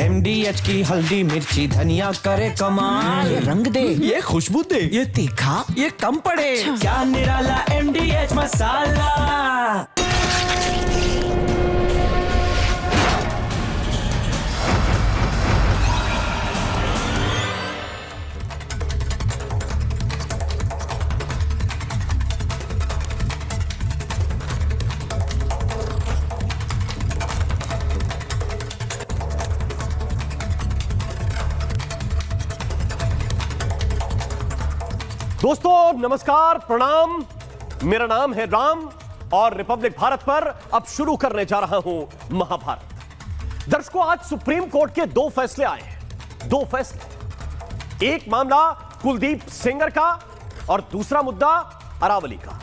MDH की हल्दी मिर्ची धनिया करे कमाल। ये रंग दे, ये खुशबू दे, ये तीखा, ये कम पड़े। क्या निराला MDH मसाला। दोस्तों नमस्कार, प्रणाम। मेरा नाम है राम और रिपब्लिक भारत पर अब शुरू करने जा रहा हूं महाभारत। दर्शकों, आज सुप्रीम कोर्ट के दो फैसले आए हैं। दो फैसले, एक मामला कुलदीप सेंगर का और दूसरा मुद्दा अरावली का।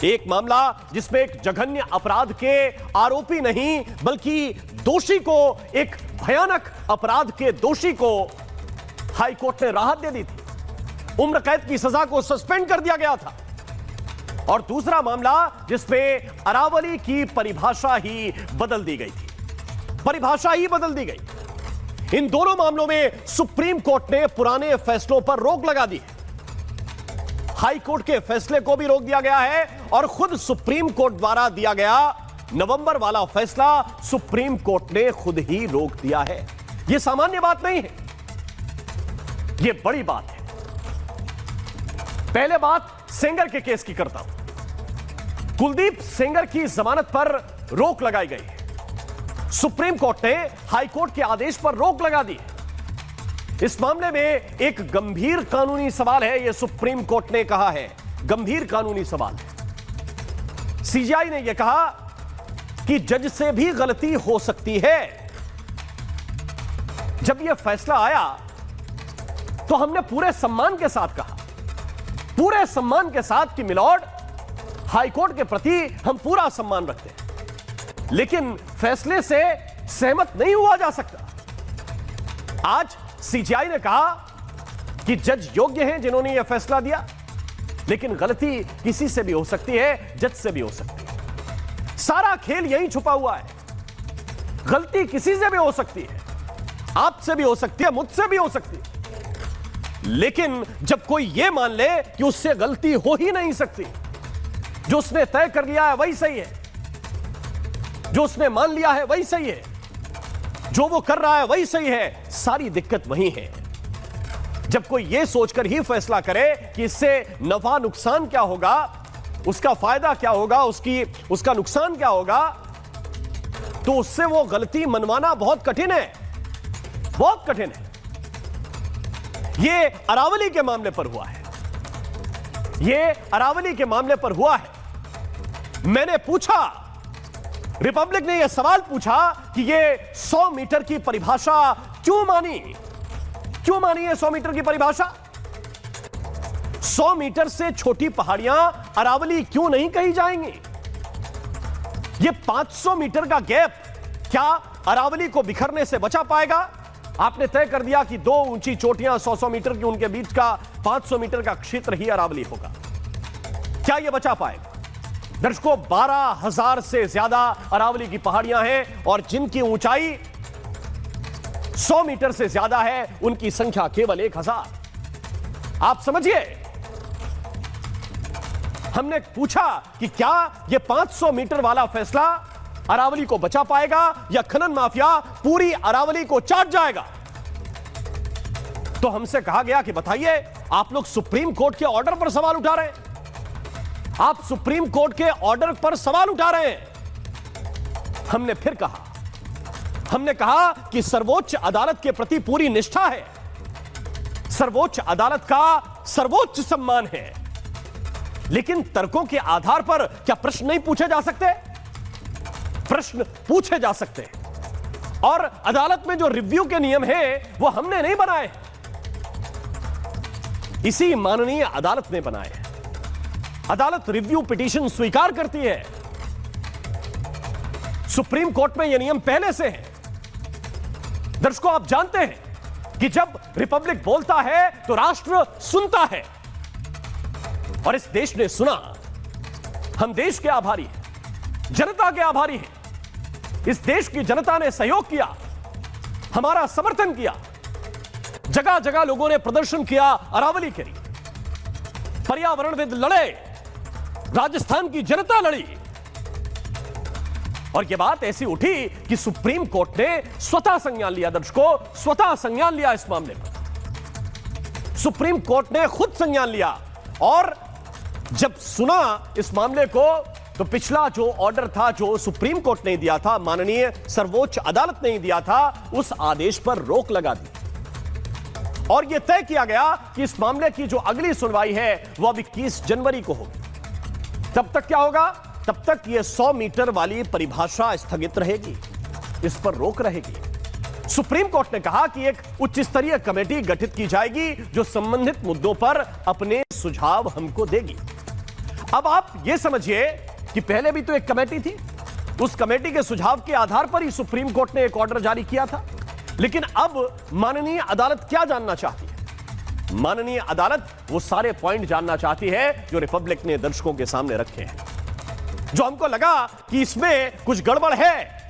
एक मामला जिसमें एक जघन्य अपराध के आरोपी नहीं बल्कि दोषी को, एक भयानक अपराध के दोषी को हाईकोर्ट ने राहत दे दी थी, उम्र कैद की सजा को सस्पेंड कर दिया गया था। और दूसरा मामला जिसमें अरावली की परिभाषा ही बदल दी गई थी, परिभाषा ही बदल दी गई। इन दोनों मामलों में सुप्रीम कोर्ट ने पुराने फैसलों पर रोक लगा दी। हाई कोर्ट के फैसले को भी रोक दिया गया है और खुद सुप्रीम कोर्ट द्वारा दिया गया नवंबर वाला फैसला सुप्रीम कोर्ट ने खुद ही रोक दिया है। यह सामान्य बात नहीं है, यह बड़ी बात है। पहले बात सेंगर के केस की करता हूं। कुलदीप सेंगर की जमानत पर रोक लगाई गई है। सुप्रीम कोर्ट ने हाई कोर्ट के आदेश पर रोक लगा दी। इस मामले में एक गंभीर कानूनी सवाल है, यह सुप्रीम कोर्ट ने कहा है, गंभीर कानूनी सवाल है। सीजीआई ने यह कहा कि जज से भी गलती हो सकती है। जब यह फैसला आया तो हमने पूरे सम्मान के साथ कहा, पूरे सम्मान के साथ कि मिलॉर्ड, हाईकोर्ट के प्रति हम पूरा सम्मान रखते हैं, लेकिन फैसले से सहमत नहीं हुआ जा सकता। आज सीजीआई ने कहा कि जज योग्य हैं जिन्होंने यह फैसला दिया, लेकिन गलती किसी से भी हो सकती है, जज से भी हो सकती है। सारा खेल यहीं छुपा हुआ है। गलती किसी से भी हो सकती है, आपसे भी हो सकती है, मुझसे भी हो सकती है, लेकिन जब कोई यह मान ले कि उससे गलती हो ही नहीं सकती, जो उसने तय कर लिया है वही सही है, जो उसने मान लिया है वही सही है, जो वो कर रहा है वही सही है, सारी दिक्कत वही है। जब कोई यह सोचकर ही फैसला करे कि इससे नफा नुकसान क्या होगा, उसका फायदा क्या होगा, उसका नुकसान क्या होगा, तो उससे वो गलती मनवाना बहुत कठिन है, बहुत कठिन है। यह अरावली के मामले पर हुआ है, यह अरावली के मामले पर हुआ है। मैंने पूछा, रिपब्लिक ने यह सवाल पूछा कि यह 100 मीटर की परिभाषा क्यों मानी, क्यों मानी यह 100 मीटर की परिभाषा? 100 मीटर से छोटी पहाड़ियां अरावली क्यों नहीं कही जाएंगी? यह 500 मीटर का गैप क्या अरावली को बिखरने से बचा पाएगा? आपने तय कर दिया कि दो ऊंची चोटियां 100-100 मीटर की, उनके बीच का 500 मीटर का क्षेत्र ही अरावली होगा। क्या यह बचा पाएगा? दर्शकों, 12,000 से ज्यादा अरावली की पहाड़ियां हैं और जिनकी ऊंचाई 100 मीटर से ज्यादा है, उनकी संख्या केवल 1,000। आप समझिए, हमने पूछा कि क्या यह 500 मीटर वाला फैसला अरावली को बचा पाएगा या खनन माफिया पूरी अरावली को चाट जाएगा? तो हमसे कहा गया कि बताइए, आप लोग सुप्रीम कोर्ट के ऑर्डर पर सवाल उठा रहे हैं, आप सुप्रीम कोर्ट के ऑर्डर पर सवाल उठा रहे हैं। हमने फिर कहा, हमने कहा कि सर्वोच्च अदालत के प्रति पूरी निष्ठा है, सर्वोच्च अदालत का सर्वोच्च सम्मान है, लेकिन तर्कों के आधार पर क्या प्रश्न नहीं पूछे जा सकते? प्रश्न पूछे जा सकते हैं, और अदालत में जो रिव्यू के नियम हैं वो हमने नहीं बनाए, इसी माननीय अदालत ने बनाए हैं। अदालत रिव्यू पिटीशन स्वीकार करती है। सुप्रीम कोर्ट में यह नियम पहले से है। दर्शकों, आप जानते हैं कि जब रिपब्लिक बोलता है तो राष्ट्र सुनता है, और इस देश ने सुना। हम देश के आभारी हैं, जनता के आभारी हैं। इस देश की जनता ने सहयोग किया, हमारा समर्थन किया, जगह जगह लोगों ने प्रदर्शन किया अरावली के लिए, पर्यावरणविद लड़े, राजस्थान की जनता लड़ी, और यह बात ऐसी उठी कि सुप्रीम कोर्ट ने स्वतः संज्ञान लिया, दर्शकों, स्वतः संज्ञान लिया इस मामले पर। सुप्रीम कोर्ट ने खुद संज्ञान लिया, और जब सुना इस मामले को तो पिछला जो ऑर्डर था जो सुप्रीम कोर्ट ने दिया था, माननीय सर्वोच्च अदालत ने दिया था, उस आदेश पर रोक लगा दी और यह तय किया गया कि इस मामले की जो अगली सुनवाई है वह अब 21 जनवरी को होगी। तब तक क्या होगा? तब तक यह 100 मीटर वाली परिभाषा स्थगित रहेगी, इस पर रोक रहेगी। सुप्रीम कोर्ट ने कहा कि एक उच्च स्तरीय कमेटी गठित की जाएगी जो संबंधित मुद्दों पर अपने सुझाव हमको देगी। अब आप यह समझिए कि पहले भी तो एक कमेटी थी, उस कमेटी के सुझाव के आधार पर ही सुप्रीम कोर्ट ने एक ऑर्डर जारी किया था, लेकिन अब माननीय अदालत क्या जानना चाहती है? माननीय अदालत वो सारे पॉइंट जानना चाहती है जो रिपब्लिक ने दर्शकों के सामने रखे हैं, जो हमको लगा कि इसमें कुछ गड़बड़ है।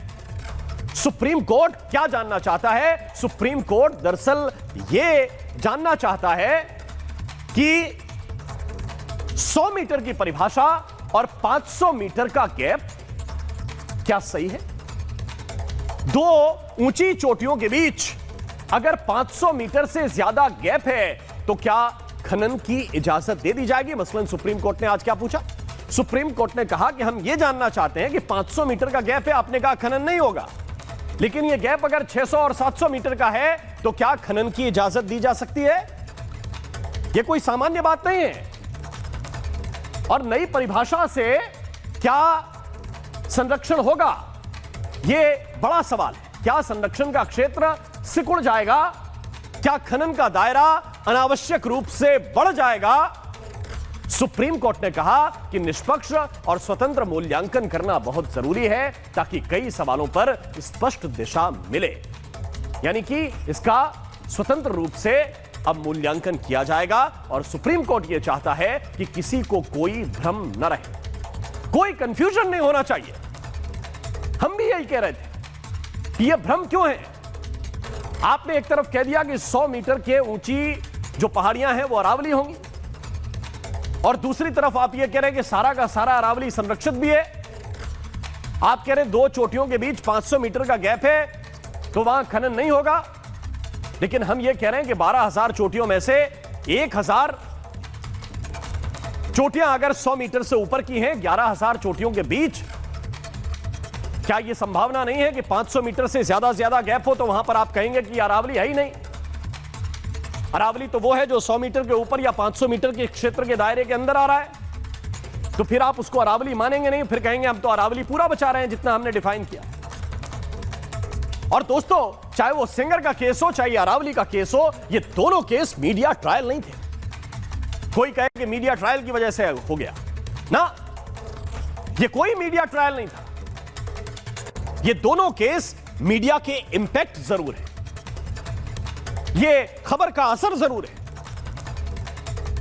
सुप्रीम कोर्ट क्या जानना चाहता है? सुप्रीम कोर्ट दरअसल यह जानना चाहता है कि 100 मीटर की परिभाषा और 500 मीटर का गैप क्या सही है? दो ऊंची चोटियों के बीच अगर 500 मीटर से ज्यादा गैप है तो क्या खनन की इजाजत दे दी जाएगी? मसलन सुप्रीम कोर्ट ने आज क्या पूछा? सुप्रीम कोर्ट ने कहा कि हम यह जानना चाहते हैं कि 500 मीटर का गैप है, आपने कहा खनन नहीं होगा, लेकिन यह गैप अगर 600 और 700 मीटर का है तो क्या खनन की इजाजत दी जा सकती है? यह कोई सामान्य बात नहीं है। और नई परिभाषा से क्या संरक्षण होगा? यह बड़ा सवाल है। क्या संरक्षण का क्षेत्र सिकुड़ जाएगा? क्या खनन का दायरा अनावश्यक रूप से बढ़ जाएगा? सुप्रीम कोर्ट ने कहा कि निष्पक्ष और स्वतंत्र मूल्यांकन करना बहुत जरूरी है ताकि कई सवालों पर स्पष्ट दिशा मिले, यानी कि इसका स्वतंत्र रूप से अब मूल्यांकन किया जाएगा। और सुप्रीम कोर्ट यह चाहता है कि किसी को कोई भ्रम न रहे, कोई कंफ्यूजन नहीं होना चाहिए। हम भी यही कह रहे थे कि यह भ्रम क्यों है? आपने एक तरफ कह दिया कि 100 मीटर के ऊंची जो पहाड़ियां हैं वो अरावली होंगी, और दूसरी तरफ आप यह कह रहे हैं कि सारा का सारा अरावली संरक्षित भी है। आप कह रहे हैं दो चोटियों के बीच 500 मीटर का गैप है तो वहां खनन नहीं होगा, लेकिन हम यह कह रहे हैं कि 12,000 चोटियों में से 1,000 चोटियां अगर 100 मीटर से ऊपर की हैं, 11,000 चोटियों के बीच क्या यह संभावना नहीं है कि 500 मीटर से ज्यादा गैप हो तो वहां पर आप कहेंगे कि अरावली है ही नहीं? अरावली तो वो है जो 100 मीटर के ऊपर या 500 मीटर के क्षेत्र के दायरे के अंदर आ रहा है, तो फिर आप उसको अरावली मानेंगे नहीं, फिर कहेंगे हम तो अरावली पूरा बचा रहे हैं जितना हमने डिफाइन किया। और दोस्तों, चाहे वो सिंगर का केस हो चाहे अरावली का केस हो, ये दोनों केस मीडिया ट्रायल नहीं थे। कोई कहे कि मीडिया ट्रायल की वजह से हो गया ना, ये कोई मीडिया ट्रायल नहीं था। ये दोनों केस मीडिया के इंपैक्ट जरूर है, ये खबर का असर जरूर है,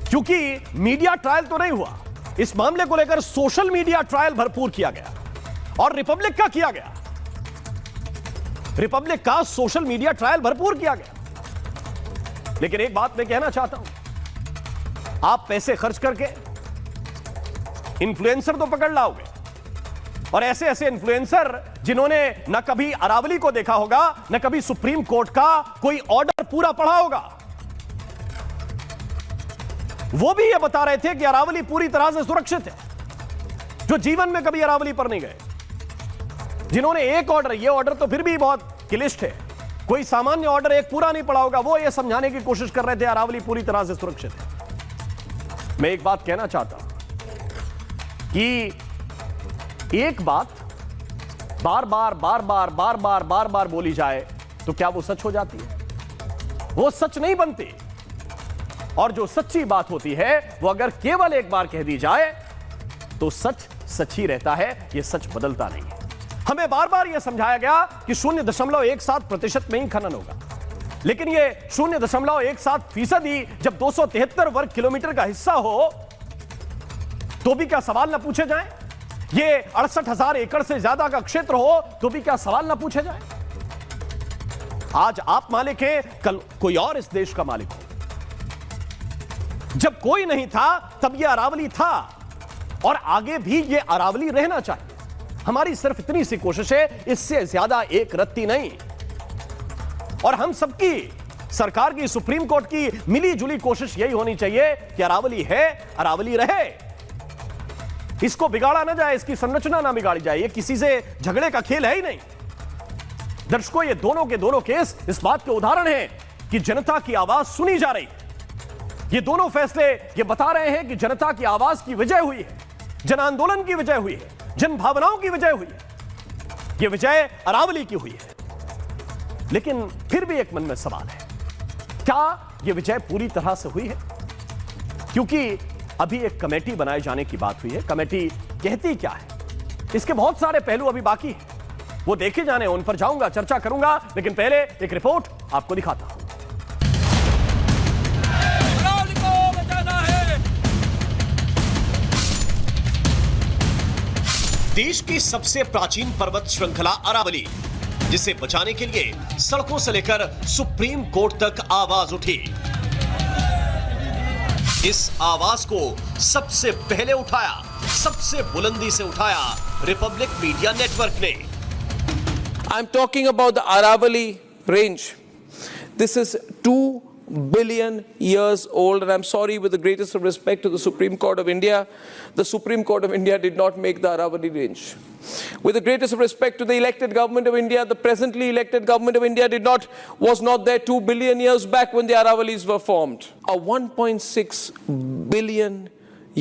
क्योंकि मीडिया ट्रायल तो नहीं हुआ, इस मामले को लेकर सोशल मीडिया ट्रायल भरपूर किया गया और रिपब्लिक का किया गया। रिपब्लिक का सोशल मीडिया ट्रायल भरपूर किया गया। लेकिन एक बात मैं कहना चाहता हूं, आप पैसे खर्च करके इन्फ्लुएंसर तो पकड़ लाओगे, और ऐसे ऐसे इन्फ्लुएंसर जिन्होंने न कभी अरावली को देखा होगा, न कभी सुप्रीम कोर्ट का कोई ऑर्डर पूरा पढ़ा होगा, वो भी ये बता रहे थे कि अरावली पूरी तरह से सुरक्षित है, जो जीवन में कभी अरावली पर नहीं गए, जिन्होंने एक ऑर्डर, ये ऑर्डर तो फिर भी बहुत क्लिष्ट है, कोई सामान्य ऑर्डर एक पूरा नहीं पढ़ा होगा, वो ये समझाने की कोशिश कर रहे थे अरावली पूरी तरह से सुरक्षित है। मैं एक बात कहना चाहता हूं कि एक बात बार बार बोली जाए तो क्या वो सच हो जाती है? वो सच नहीं बनती। और जो सच्ची बात होती है वो अगर केवल एक बार कह दी जाए तो सच सच ही रहता है, ये सच बदलता नहीं है। हमें बार बार यह समझाया गया कि 0.17% में ही खनन होगा, लेकिन यह 0.17% ही जब 273 वर्ग किलोमीटर का हिस्सा हो तो भी क्या सवाल ना पूछे जाए? ये 68,000 एकड़ से ज्यादा का क्षेत्र हो तो भी क्या सवाल ना पूछे जाए? आज आप मालिक हैं, कल कोई और इस देश का मालिक हो। जब कोई नहीं था तब यह अरावली था और आगे भी यह अरावली रहना चाहिए। हमारी सिर्फ इतनी सी कोशिश है, इससे ज्यादा एक रत्ती नहीं। और हम सबकी, सरकार की, सुप्रीम कोर्ट की मिली जुली कोशिश यही होनी चाहिए कि अरावली है, अरावली रहे। इसको बिगाड़ा ना जाए, इसकी संरचना ना बिगाड़ी जाए। ये किसी से झगड़े का खेल है ही नहीं। दर्शकों, ये दोनों के दोनों केस इस बात के उदाहरण हैं कि जनता की आवाज सुनी जा रही है। ये दोनों फैसले ये बता रहे हैं कि जनता की आवाज की विजय हुई है, जन आंदोलन की विजय हुई है, जन भावनाओं की विजय हुई है। यह विजय अरावली की हुई है। लेकिन फिर भी एक मन में सवाल है, क्या यह विजय पूरी तरह से हुई है? क्योंकि अभी एक कमेटी बनाए जाने की बात हुई है। कमेटी कहती क्या है, इसके बहुत सारे पहलू अभी बाकी हैं, वो देखे जाने, उन पर जाऊंगा, चर्चा करूंगा। लेकिन पहले एक रिपोर्ट आपको दिखाता हूं। देश की सबसे प्राचीन पर्वत श्रृंखला अरावली, जिसे बचाने के लिए सड़कों से लेकर सुप्रीम कोर्ट तक आवाज उठी। इस आवाज को सबसे पहले उठाया, सबसे बुलंदी से उठाया रिपब्लिक मीडिया नेटवर्क ने। I'm talking about the Aravalli range. This is 2 billion years old, and I'm sorry, with the greatest of respect to the Supreme Court of India, the Supreme Court of India did not make the Aravalli range. With the greatest of respect to the elected government of India, the presently elected government of India was not there 2 billion years back when the Aravalis were formed. A 1.6 billion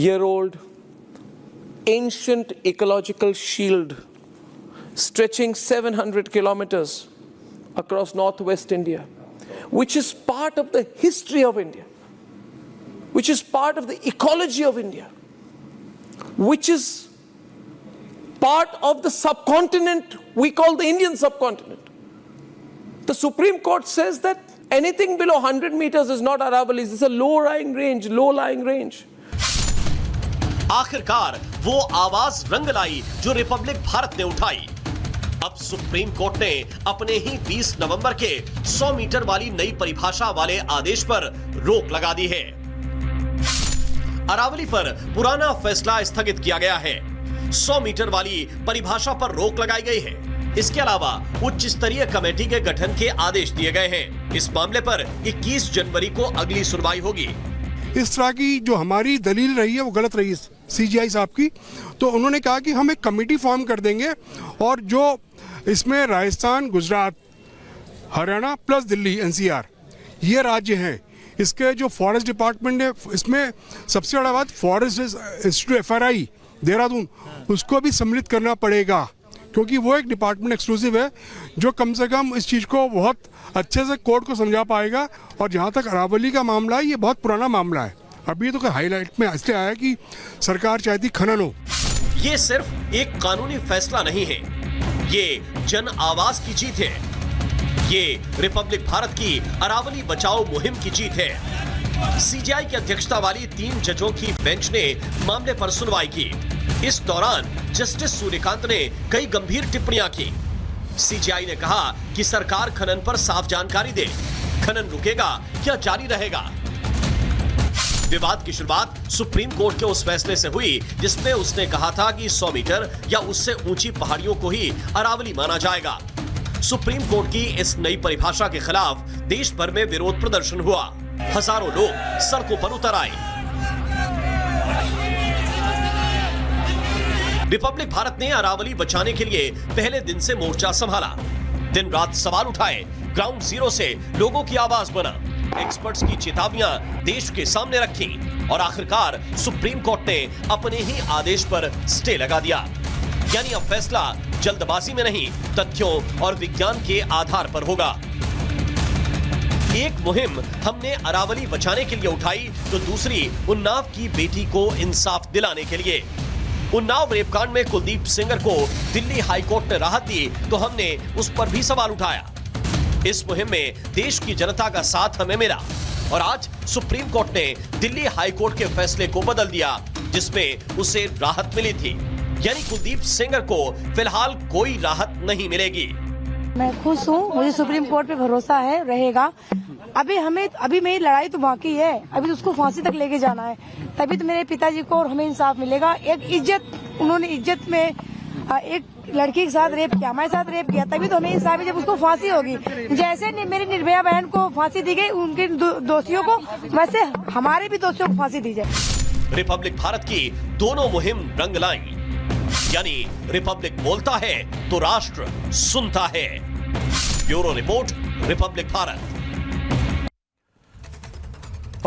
year old ancient ecological shield stretching 700 kilometers across northwest India, which is part of the history of India, which is part of the ecology of India, which is part of the subcontinent we call the Indian subcontinent. The Supreme Court says that anything below 100 meters is not Aravalis. It's a low-lying range. आखिरकार वो आवाज रंग लाई जो Republic Bharat ने उठाई। अब supreme court ने अपने ही 20 नवंबर के 100 मीटर वाली नई परिभाषा वाले आदेश पर रोक लगा दी है। अरावली पर पुराना फैसला स्थगित किया गया है। 100 मीटर वाली परिभाषा पर रोक लगाई गई है। इसके अलावा उच्च स्तरीय कमेटी के गठन के आदेश दिए गए हैं। इस मामले पर 21 जनवरी को अगली सुनवाई होगी। इस तरह की जो हमारी दलील रही है वो गलत रही है सीजीआई साहब की। तो उन्होंने कहा कि हम एक कमेटी फॉर्म कर देंगे और जो इसमें राजस्थान, गुजरात, हरियाणा प्लस दिल्ली, एनसीआर ये राज्य हैं। इसके जो फॉरेस्ट डिपार्टमेंट है, इसमें सबसे बड़ा बात फॉरेस्ट इंस्टीट्यूट एफआरआई देहरादून, उसको भी सम्मिलित करना पड़ेगा, क्योंकि वो एक डिपार्टमेंट एक्सक्लूसिव है जो कम से कम इस चीज़ को बहुत अच्छे से कोर्ट को समझा पाएगा। और जहाँ तक अरावली का मामला है, ये बहुत पुराना मामला है। अभी तो हाईलाइट में इसलिए आया कि सरकार चाहती खनन हो। ये सिर्फ एक कानूनी फैसला नहीं है, ये जन आवाज की जीत है। ये रिपब्लिक भारत की अरावली बचाओ मुहिम की जीत है। सीजीआई की अध्यक्षता वाली 3 जजों की बेंच ने मामले पर सुनवाई की। इस दौरान जस्टिस सूर्यकांत ने कई गंभीर टिप्पणियां की। सीजीआई ने कहा कि सरकार खनन पर साफ जानकारी दे। खनन रुकेगा या जारी रहेगा? विवाद की शुरुआत सुप्रीम कोर्ट के उस फैसले से हुई जिसमें उसने कहा था कि 100 मीटर या उससे ऊंची पहाड़ियों को ही अरावली माना जाएगा। सुप्रीम कोर्ट की इस नई परिभाषा के खिलाफ देश भर में विरोध प्रदर्शन हुआ। हजारों लोग सड़कों पर उतर आए। रिपब्लिक भारत ने अरावली बचाने के लिए पहले दिन से मोर्चा संभाला। दिन रात सवाल उठाए, ग्राउंड जीरो से लोगों की आवाज बना, एक्सपर्ट्स की चेतावनियां देश के सामने रखी और आखिरकार सुप्रीम कोर्ट ने अपने ही आदेश पर स्टे लगा दिया। यानी अब फैसला जल्दबाजी में नहीं, तथ्यों और विज्ञान के आधार पर होगा। एक मुहिम हमने अरावली बचाने के लिए उठाई तो दूसरी उन्नाव की बेटी को इंसाफ दिलाने के लिए। उन्नाव रेपकांड में कुलदीप सेंगर को दिल्ली हाईकोर्ट ने राहत दी तो हमने उस पर भी सवाल उठाया। इस मुहिम में देश की जनता का साथ हमें मिला और आज सुप्रीम कोर्ट ने दिल्ली हाईकोर्ट के फैसले को बदल दिया जिसमें उसे राहत मिली थी। यानी कुलदीप सेंगर को फिलहाल कोई राहत नहीं मिलेगी। मैं खुश हूँ, मुझे सुप्रीम कोर्ट पे भरोसा है, रहेगा। अभी मेरी लड़ाई तो बाकी है, अभी तो उसको फांसी तक लेके जाना है, तभी तो मेरे पिताजी को और हमें इंसाफ मिलेगा। एक इज्जत, उन्होंने इज्जत में एक लड़की के साथ रेप किया, हमारे साथ रेप किया, तभी तो हमें इंसाफ है जब उसको फांसी होगी। जैसे मेरी निर्भया बहन को फांसी दी गई, उनके दोषियों को, वैसे हमारे भी दोषियों को फांसी दी जाए। रिपब्लिक भारत की दोनों मुहिम रंग लाई, यानी रिपब्लिक बोलता है तो राष्ट्र सुनता है। Bureau report, Republic Bharat.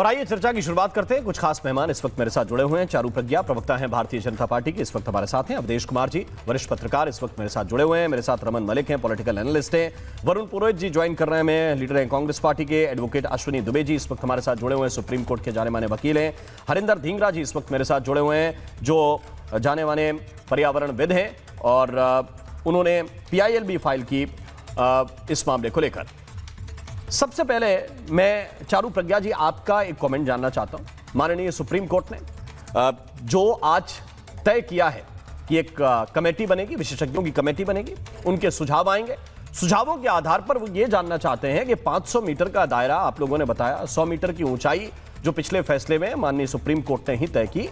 और आइए चर्चा की शुरुआत करते हैं। कुछ खास मेहमान इस वक्त मेरे साथ जुड़े हुए हैं। चारू प्रज्ञा, प्रवक्ता हैं भारतीय जनता पार्टी के, इस वक्त हमारे साथ हैं। अवधेश कुमार जी, वरिष्ठ पत्रकार, इस वक्त मेरे साथ जुड़े हुए हैं। मेरे साथ रमन मलिक हैं, पॉलिटिकल एनालिस्ट हैं। वरुण पुरोहित जी ज्वाइन कर रहे हैं, मैं लीडर हैं कांग्रेस पार्टी के। एडवोकेट अश्विनी दुबे जी इस वक्त हमारे साथ जुड़े हुए हैं, सुप्रीम कोर्ट के जाने माने वकील हैं। हरिंदर धिंगरा जी इस वक्त मेरे साथ जुड़े हुए हैं, जो जाने माने पर्यावरणविद हैं और उन्होंने PIL भी फाइल की इस मामले को लेकर। सबसे पहले मैं चारू प्रज्ञा जी आपका एक कमेंट जानना चाहता हूं। माननीय सुप्रीम कोर्ट ने जो आज तय किया है कि एक कमेटी बनेगी, विशेषज्ञों की कमेटी बनेगी, उनके सुझाव आएंगे। सुझावों के आधार पर वो ये जानना चाहते हैं कि 500 मीटर का दायरा, आप लोगों ने बताया 100 मीटर की ऊंचाई जो पिछले फैसले में माननीय सुप्रीम कोर्ट ने ही तय की,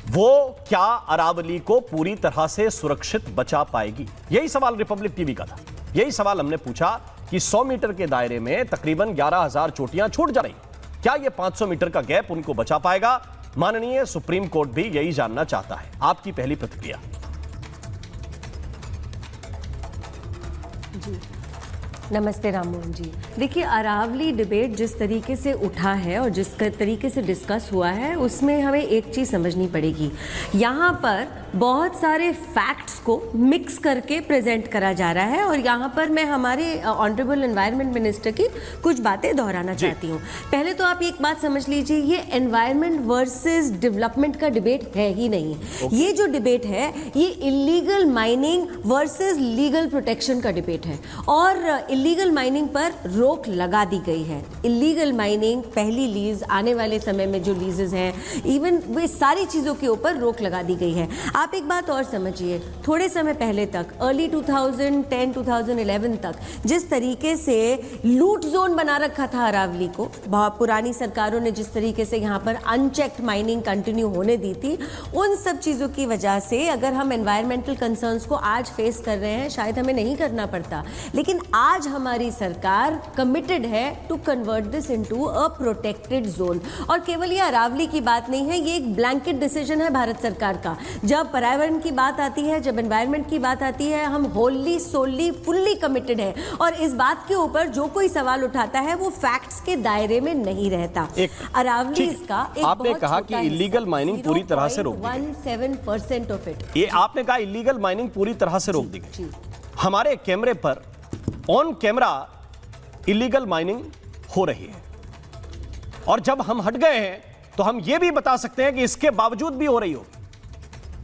वो क्या अरावली को पूरी तरह से सुरक्षित बचा पाएगी? यही सवाल रिपब्लिक टीवी का था। यही सवाल हमने पूछा कि 100 मीटर के दायरे में तकरीबन 11,000 चोटियां छूट जा रही, क्या ये 500 मीटर का गैप उनको बचा पाएगा? माननीय सुप्रीम कोर्ट भी यही जानना चाहता है। आपकी पहली प्रतिक्रिया। जी नमस्ते राम मोहन जी। देखिए, अरावली डिबेट जिस तरीके से उठा है और जिस तरीके से डिस्कस हुआ है, उसमें हमें एक चीज़ समझनी पड़ेगी। यहाँ पर बहुत सारे फैक्ट्स को मिक्स करके प्रेजेंट करा जा रहा है और यहाँ पर मैं हमारे ऑनरेबल एनवायरनमेंट मिनिस्टर की कुछ बातें दोहराना चाहती हूँ। पहले तो आप एक बात समझ लीजिए, ये एनवायरनमेंट वर्सेस डेवलपमेंट का डिबेट है ही नहीं। ये जो डिबेट है, ये illegal mining versus legal protection का डिबेट है और इलीगल माइनिंग पर रोक लगा दी गई है। इलीगल माइनिंग, पहली लीज, आने वाले समय में जो लीजेस हैं, इवन वे सारी चीज़ों के ऊपर रोक लगा दी गई है। आप एक बात और समझिए, थोड़े समय पहले तक, अर्ली 2010 2011 तक जिस तरीके से लूट जोन बना रखा था अरावली को, पुरानी सरकारों ने जिस तरीके से यहाँ पर अनचेक्ड माइनिंग कंटिन्यू होने दी थी, उन सब चीज़ों की वजह से अगर हम एनवायरमेंटल कंसर्न्स को आज फेस कर रहे हैं, शायद हमें नहीं करना पड़ता, लेकिन आज हमारी सरकार कमिटेड है to convert this into a protected zone. और केवल ये अरावली की बात नहीं है, ये एक ब्लैंकेट डिसीजन है भारत सरकार का। जब पर्यावरण की बात आती है, जब एनवायरनमेंट की बात आती है, हम होली सोली फुल्ली कमिटेड है और इस बात के ऊपर जो कोई सवाल उठाता है वो फैक्ट्स के दायरे में नहीं रहता। अरावली इसका एक आपने कहा कि इलीगल माइनिंग पूरी तरह से रोक दी गई, 17% ऑफ इट। ये आपने कहा इलीगल माइनिंग पूरी तरह से रोक दी गई। हमारे कैमरे पर ऑन कैमरा इलीगल माइनिंग हो रही है और जब हम हट गए हैं तो हम यह भी बता सकते हैं कि इसके बावजूद भी हो रही हो,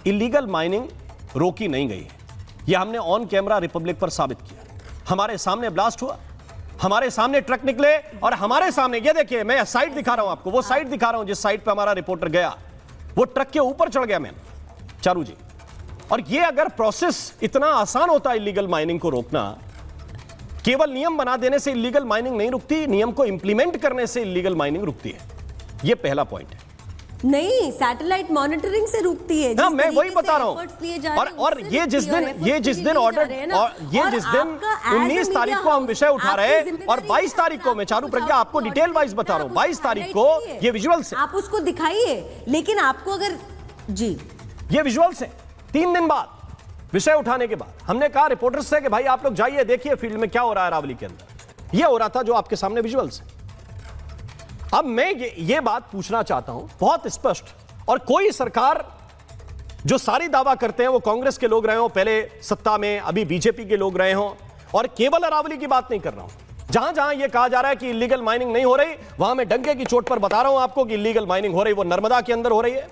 इलीगल माइनिंग रोकी नहीं गई है। यह हमने ऑन कैमरा रिपब्लिक पर साबित किया। हमारे सामने ब्लास्ट हुआ, हमारे सामने ट्रक निकले और हमारे सामने, ये देखिए, मैं साइड दिखा रहा हूं आपको, वो साइड दिखा रहा हूं जिस साइड पे हमारा रिपोर्टर गया, वो ट्रक के ऊपर चढ़ गया मैन, चारू जी। और ये अगर प्रोसेस इतना आसान होता इलीगल माइनिंग को रोकना, केवल नियम बना देने से इलीगल माइनिंग नहीं रुकती, नियम को इंप्लीमेंट करने से इलीगल माइनिंग रुकती है। यह पहला पॉइंट है। नहीं, सैटेलाइट मॉनिटरिंग से रुकती है। ना, मैं वही बता रहा हूं। और ये जिस दिन ऑर्डर, और ये जिस दिन 19 तारीख को हम विषय उठा रहे हैं और 22 तारीख को, मैं चारू प्रज्ञा आपको डिटेल वाइज बता रहा हूं, 22 तारीख को ये विजुअल्स, आप उसको दिखाइए। लेकिन आपको अगर जी, ये विजुअल्स है 3 दिन बाद विषय उठाने के बाद हमने कहा रिपोर्टर्स से कि भाई आप लोग जाइए, देखिए फील्ड में क्या हो रहा है अरावली के अंदर। ये हो रहा था जो आपके सामने विजुअल्स है। अब मैं ये बात पूछना चाहता हूं बहुत स्पष्ट, और कोई सरकार जो सारी दावा करते हैं वो कांग्रेस के लोग रहे हो पहले सत्ता में, अभी बीजेपी के लोग रहे हो, और केवल अरावली की बात नहीं कर रहा हूं। जहां जहां यह कहा जा रहा है कि इलीगल माइनिंग नहीं हो रही, वहां मैं डंके की चोट पर बता रहा हूं आपको कि इलीगल माइनिंग हो रही। वो नर्मदा के अंदर हो रही है,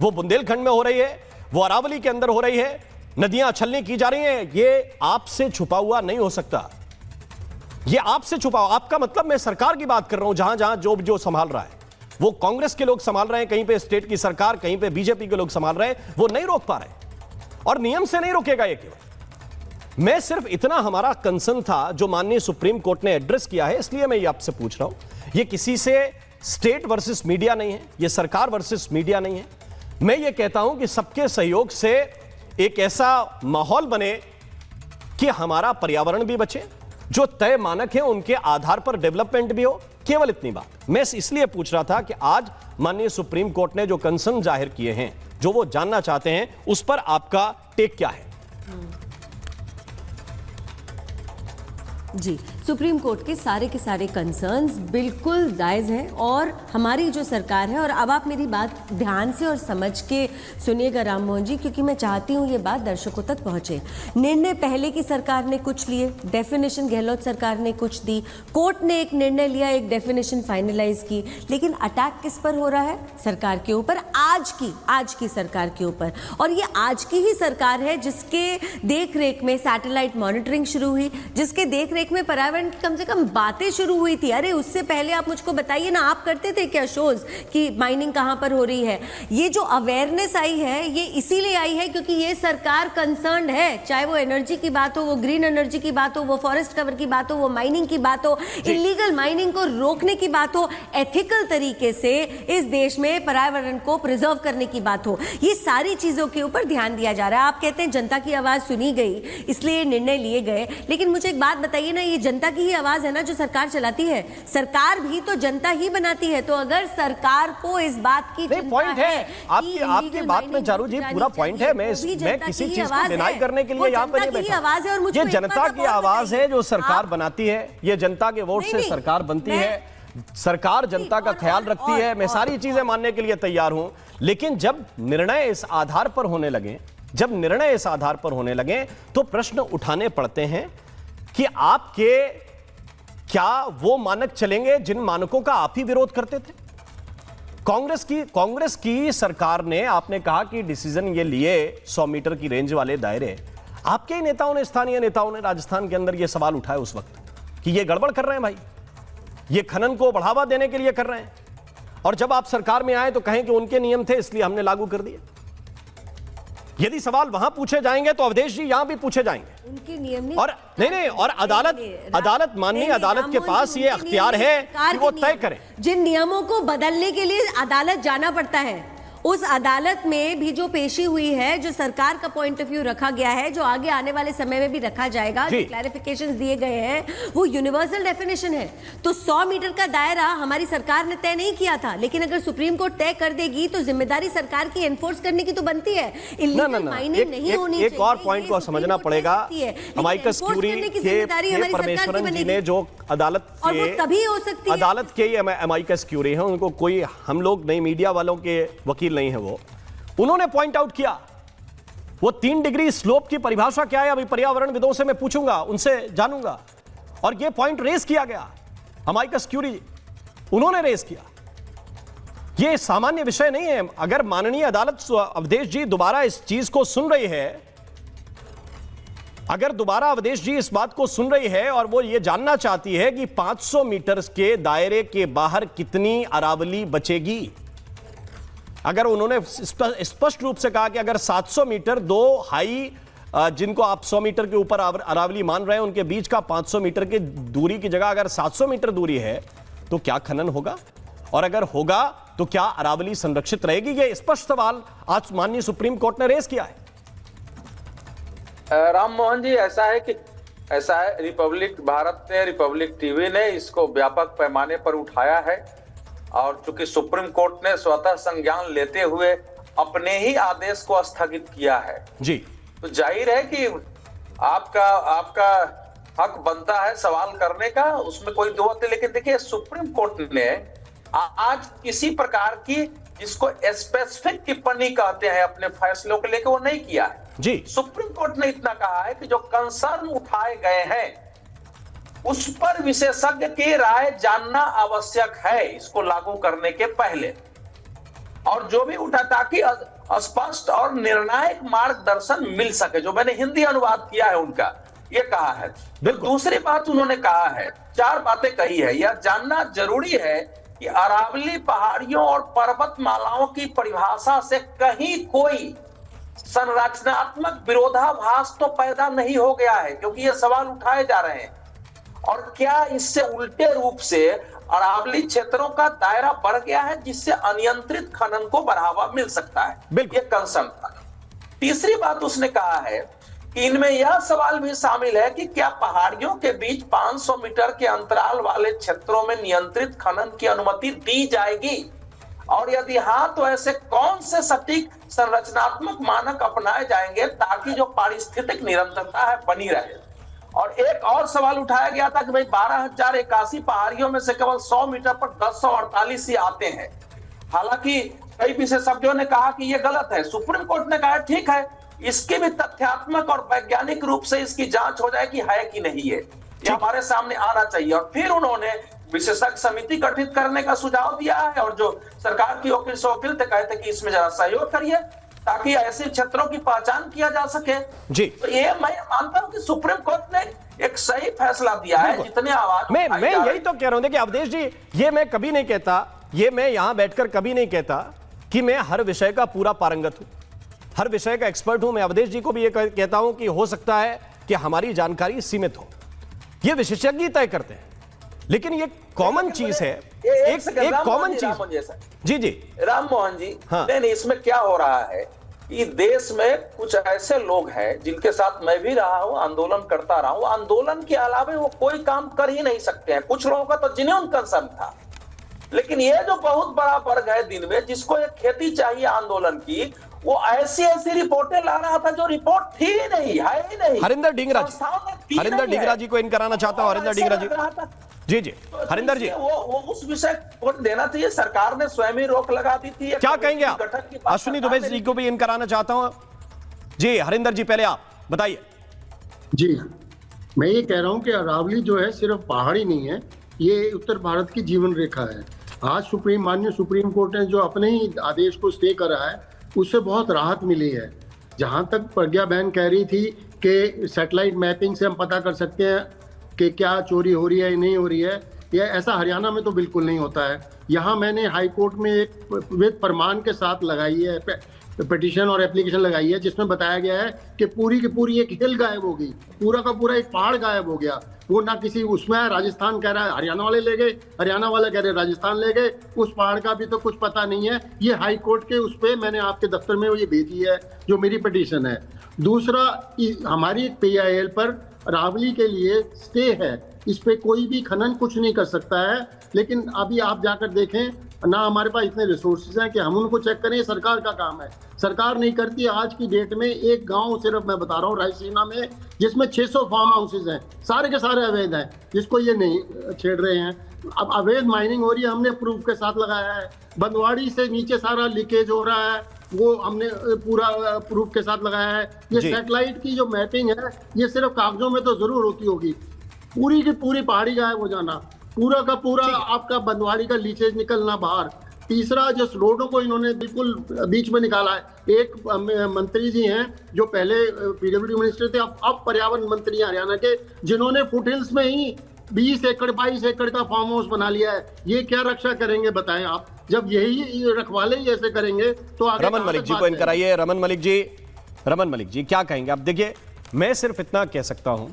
वो बुंदेलखंड में हो रही है, वो अरावली के अंदर हो रही है, नदियां छलनी की जा रही हैं। ये आपसे छुपा हुआ नहीं हो सकता, ये आपसे छुपा हुआ। आपका मतलब, मैं सरकार की बात कर रहा हूं, जहां जहां जो संभाल रहा है, वो कांग्रेस के लोग संभाल रहे हैं, कहीं पे स्टेट की सरकार, कहीं पे बीजेपी के लोग संभाल रहे हैं, वो नहीं रोक पा रहे। और नियम से नहीं रोकेगा ये केवल, मैं सिर्फ इतना हमारा कंसर्न था जो माननीय सुप्रीम कोर्ट ने एड्रेस किया है, इसलिए मैं ये आपसे पूछ रहा हूं। ये किसी से स्टेट वर्सेस मीडिया नहीं है, ये सरकार वर्सेस मीडिया नहीं है। मैं ये कहता हूं कि सबके सहयोग से एक ऐसा माहौल बने कि हमारा पर्यावरण भी बचे, जो तय मानक है उनके आधार पर डेवलपमेंट भी हो। केवल इतनी बात मैं इसलिए पूछ रहा था कि आज माननीय सुप्रीम कोर्ट ने जो कंसर्न जाहिर किए हैं, जो वो जानना चाहते हैं, उस पर आपका टेक क्या है? जी, सुप्रीम कोर्ट के सारे कंसर्न्स बिल्कुल जायज़ हैं और हमारी जो सरकार है, और अब आप मेरी बात ध्यान से और समझ के सुनिएगा राम मोहन जी, क्योंकि मैं चाहती हूँ ये बात दर्शकों तक पहुँचे। निर्णय पहले की सरकार ने कुछ लिए, डेफिनेशन गहलोत सरकार ने कुछ दी, कोर्ट ने एक निर्णय लिया, एक डेफिनेशन फाइनलाइज की, लेकिन अटैक किस पर हो रहा है? सरकार के ऊपर, आज की सरकार के ऊपर। और ये आज की ही सरकार है जिसके देख रेख में सैटेलाइट मॉनिटरिंग शुरू हुई, जिसके देख रेख में पर्यावरण की कम से कम बातें शुरू हुई थी। अरे उससे पहले आप मुझको बताइए ना, आप करते थे क्या शोज कि माइनिंग कहां पर हो रही है? ये जो अवेयरनेस आई है, ये इसीलिए आई है क्योंकि ये सरकार कंसर्न्ड है, चाहे वो एनर्जी की बात हो, वो ग्रीन एनर्जी की बात हो, वो फॉरेस्ट कवर की बात हो, वो माइनिंग की बात हो, इलीगल माइनिंग को रोकने की बात हो, एथिकल तरीके से इस देश में पर्यावरण को प्रिजर्व करने की बात हो। ये सारी चीजों के ऊपर ध्यान दिया जा रहा है। आप कहते हैं जनता की आवाज सुनी गई इसलिए निर्णय लिए गए, लेकिन मुझे एक बात बताइए ना, ये जनता की ही आवाज है ना जो सरकार चलाती है? सरकार भी तो जनता ही बनाती है। तो अगर सरकार को इस बात की पॉइंट है, आपकी बात में चारू जी पूरा पॉइंट है। मैं किसी चीज को डिनाई करने के लिए यहाँ पे नहीं बैठा। ये जनता की आवाज है जो सरकार बनाती है, ये जनता के वोट से सरकार बनती है, सरकार जनता का ख्याल रखती है। मैं सारी चीजें मानने के लिए तैयार हूं, लेकिन जब निर्णय इस आधार पर होने लगे, तो प्रश्न उठाने पड़ते हैं कि आपके क्या वो मानक चलेंगे जिन मानकों का आप ही विरोध करते थे? कांग्रेस की सरकार ने, आपने कहा कि डिसीजन ये लिए 100 मीटर की रेंज वाले दायरे, आपके ही नेताओं ने, स्थानीय नेताओं ने राजस्थान के अंदर ये सवाल उठाया उस वक्त कि ये गड़बड़ कर रहे हैं भाई, ये खनन को बढ़ावा देने के लिए कर रहे हैं। और जब आप सरकार में आए तो कहें कि उनके नियम थे इसलिए हमने लागू कर दिए। यदि सवाल वहां पूछे जाएंगे तो अवधेश जी यहां भी पूछे जाएंगे। उनके नियम नहीं, और नहीं, और अदालत माननीय अदालत के पास ये अख्तियार है कि वो तय करे। जिन नियमों को बदलने के लिए अदालत जाना पड़ता है, उस अदालत में भी जो पेशी हुई है, जो सरकार का पॉइंट ऑफ व्यू रखा गया है, जो आगे आने वाले समय में भी रखा जाएगा, जो क्लैरिफिकेशंस दिए गए हैं, वो यूनिवर्सल डेफिनेशन है। तो 100 मीटर का दायरा हमारी सरकार ने तय नहीं किया था, लेकिन अगर सुप्रीम कोर्ट तय कर देगी तो जिम्मेदारी सरकार की एनफोर्स करने की तो बनती है। इल्लीगल माइनिंग नहीं होनी चाहिए। एक और पॉइंट को समझना पड़ेगा। अमाइकस क्यूरी के परमेश्वरन जी ने जो अदालत के अमाइकस क्यूरी है, उनको कोई, हम लोग नहीं, मीडिया वालों के वकील नहीं है, वो उन्होंने पॉइंट आउट किया वो 3 डिग्री स्लोप की परिभाषा क्या है, अभी पर्यावरणविदों से मैं पूछूंगा, उनसे जानूंगा। और ये पॉइंट रेस किया गया, अमाइकस क्यूरी उन्होंने रेस किया। ये सामान्य विषय नहीं है। अगर माननीय अदालत अवधेश जी दोबारा इस चीज को सुन रही है, अगर दोबारा अवधेश जी इस बात को सुन रही है और वो ये जानना चाहती है कि 500 मीटर के दायरे के बाहर कितनी अरावली बचेगी, अगर उन्होंने स्पष्ट रूप से कहा कि अगर 700 मीटर दो हाई, जिनको आप 100 मीटर के ऊपर अरावली मान रहे हैं, उनके बीच का 500 मीटर की दूरी की जगह अगर 700 मीटर दूरी है, तो क्या खनन होगा? और अगर होगा तो क्या अरावली संरक्षित रहेगी? यह स्पष्ट सवाल आज माननीय सुप्रीम कोर्ट ने रेस किया है। राम मोहन जी, ऐसा है, रिपब्लिक भारत ने, रिपब्लिक टीवी ने इसको व्यापक पैमाने पर उठाया है, और चूंकि सुप्रीम कोर्ट ने स्वतः संज्ञान लेते हुए अपने ही आदेश को स्थगित किया है जी, तो जाहिर है कि आपका हक बनता है सवाल करने का, उसमें कोई दो बात नहीं। लेकिन देखिए, सुप्रीम कोर्ट ने आज किसी प्रकार की, जिसको स्पेसिफिक टिप्पणी कहते हैं अपने फैसलों को लेकर, वो नहीं किया है जी। सुप्रीम कोर्ट ने इतना कहा है कि जो कंसर्न उठाए गए हैं उस पर विशेषज्ञ की राय जानना आवश्यक है इसको लागू करने के पहले, और जो भी उठा, ताकि स्पष्ट और निर्णायक मार्गदर्शन मिल सके। जो मैंने हिंदी अनुवाद किया है उनका, ये कहा है। दूसरी बात उन्होंने कहा है, 4 बातें कही है। यह जानना जरूरी है कि अरावली पहाड़ियों और पर्वतमालाओं की परिभाषा से कहीं कोई संरचनात्मक विरोधाभास तो पैदा नहीं हो गया है, क्योंकि ये सवाल उठाए जा रहे हैं। और क्या इससे उल्टे रूप से अरावली क्षेत्रों का दायरा बढ़ गया है, जिससे अनियंत्रित खनन को बढ़ावा मिल सकता है? बिल्कुल। ये कंसर्न था। तीसरी बात उसने कहा है कि इनमें यह सवाल भी शामिल है कि क्या पहाड़ियों के बीच 500 मीटर के अंतराल वाले क्षेत्रों में नियंत्रित खनन की अनुमति दी जाएगी, और यदि हाँ तो ऐसे कौन से सटीक संरचनात्मक मानक अपनाए जाएंगे ताकि जो पारिस्थितिक निरंतरता है बनी रहे। और एक और सवाल उठाया गया था कि भाई 12,081 पहाड़ियों में से केवल 100 मीटर पर 1048 ही आते हैं। हालांकि कई विशेषज्ञों ने कहा कि यह गलत है। सुप्रीम कोर्ट ने कहा ठीक है, इसकी भी तथ्यात्मक और वैज्ञानिक रूप से इसकी जांच हो जाए कि है कि नहीं है, ये हमारे सामने आना चाहिए। और फिर उन्होंने विशेषज्ञ समिति गठित करने का सुझाव दिया है, और जो सरकार की वकील थे कहते कि इसमें जरा सहयोग करिए ताकि ऐसे क्षेत्रों की पहचान किया जा सके जी। तो ये मैं मानता हूं कि सुप्रीम कोर्ट ने एक सही फैसला दिया है। जितने आवाज मैं यही तो कह रहा हूं कि अवधेश जी, ये मैं कभी नहीं कहता, ये मैं यहां बैठकर कभी नहीं कहता कि मैं हर विषय का पूरा पारंगत हूं, हर विषय का एक्सपर्ट हूं। मैं अवधेश जी को भी ये कहता हूं कि हो सकता है कि हमारी जानकारी सीमित हो, ये विशेषज्ञ तय करते हैं, लेकिन ये कॉमन चीज है, एक कॉमन चीज। जी जी राम मोहन जी, हाँ। नहीं, इसमें क्या हो रहा है कि देश में कुछ ऐसे लोग हैं जिनके साथ मैं भी रहा हूं, आंदोलन करता रहा हूं, आंदोलन के अलावा वो कोई काम कर ही नहीं सकते हैं। कुछ लोगों का तो जेन्युइन कंसर्न था, लेकिन ये जो बहुत बड़ा वर्ग है दिन में, जिसको एक खेती चाहिए आंदोलन की, वो ऐसी ऐसी रिपोर्टें ला रहा था जो रिपोर्ट थी ही नहीं, है ही नहीं। हरिंदर ढींगरा जी को इन कराना चाहता हूं। हरिंदर ढींगरा जी, जी जी हरिंदर जी, वो उस विषय को देना चाहिए। सरकार ने स्वयं ही रोक लगा दी थी। क्या कहेंगे आप? अश्विनी दुबे जी को भी इन कराना चाहता हूं। जी हरिंदर जी, पहले आप बताइए। जी, मैं ये कह रहा हूं कि अरावली जो है सिर्फ पहाड़ी नहीं है, ये उत्तर भारत की जीवन रेखा है। आज माननीय सुप्रीम कोर्ट ने जो अपने ही आदेश को स्टे करा है, उससे बहुत राहत मिली है। जहां तक प्रज्ञा बहन कह रही थी कि सैटेलाइट मैपिंग से हम पता कर सकते हैं कि क्या चोरी हो रही है या नहीं हो रही है, या ऐसा हरियाणा में तो बिल्कुल नहीं होता है। यहाँ मैंने हाई कोर्ट में एक विद प्रमाण के साथ लगाई है पिटीशन और एप्लीकेशन लगाई है, जिसमें बताया गया है कि पूरी की पूरी एक हिल गायब हो गई, पूरा का पूरा एक पहाड़ गायब हो गया। वो ना किसी उसमें है, राजस्थान कह रहा है हरियाणा वाले ले गए, हरियाणा वाले कह रहे राजस्थान ले गए, उस पहाड़ का भी तो कुछ पता नहीं है। ये हाई कोर्ट के उस पर मैंने आपके दफ्तर में ये भेजी है जो मेरी पिटीशन है। दूसरा, हमारी PIL पर अरावली के लिए स्टे है, इस पे कोई भी खनन कुछ नहीं कर सकता है। लेकिन अभी आप जाकर देखें ना, हमारे पास इतने रिसोर्सेज हैं कि हम उनको चेक करें, सरकार का काम है, सरकार नहीं करती। आज की डेट में एक गांव सिर्फ मैं बता रहा हूँ रायसीना में, जिसमें 600 फार्म हाउसेज हैं, सारे के सारे अवैध हैं, जिसको ये नहीं छेड़ रहे हैं। अब अवैध माइनिंग हो रही है, हमने प्रूफ के साथ लगाया है। बंदवाड़ी से नीचे सारा लीकेज हो रहा है, वो हमने पूरा प्रूफ के साथ लगाया है। ये सैटेलाइट की जो मैपिंग है, ये सिर्फ कागजों में तो जरूर होती होगी, पूरी की पूरी पहाड़ी गायब हो जाना, पूरा का पूरा आपका बंदवाड़ी का लीकेज निकलना बाहर। तीसरा, जो रोडों को इन्होंने बिल्कुल बीच में निकाला है। एक मंत्री जी हैं जो पहले PWD मिनिस्टर थे, अब पर्यावरण मंत्री हैं हरियाणा के, जिन्होंने फुटहिल्स में ही 20 एकड़ 22 एकड़ का फार्म हाउस बना लिया है। ये क्या रक्षा करेंगे बताएं आप? जब यही रखवाले ही ऐसे करेंगे तो आगे। रमन मलिक जी को इन कराइए। रमन मलिक जी क्या कहेंगे आप? देखिए, मैं सिर्फ इतना कह सकता हूं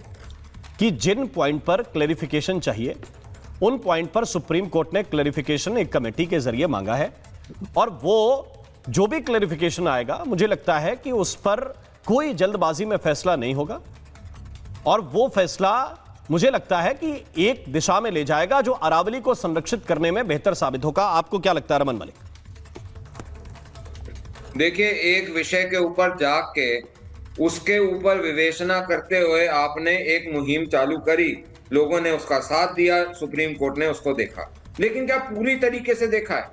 कि जिन पॉइंट पर क्लैरिफिकेशन चाहिए, उन पॉइंट पर सुप्रीम कोर्ट ने क्लैरिफिकेशन एक कमेटी के जरिए मांगा है, और वो जो भी क्लैरिफिकेशन आएगा, मुझे लगता है कि उस पर कोई जल्दबाजी में फैसला नहीं होगा, और वो फैसला मुझे लगता है कि एक दिशा में ले जाएगा जो अरावली को संरक्षित करने में बेहतर साबित होगा। आपको क्या लगता है रमन मलिक? देखिए, एक विषय के ऊपर जाग के उसके ऊपर विवेचना करते हुए आपने एक मुहिम चालू करी, लोगों ने उसका साथ दिया, सुप्रीम कोर्ट ने उसको देखा, लेकिन क्या पूरी तरीके से देखा है?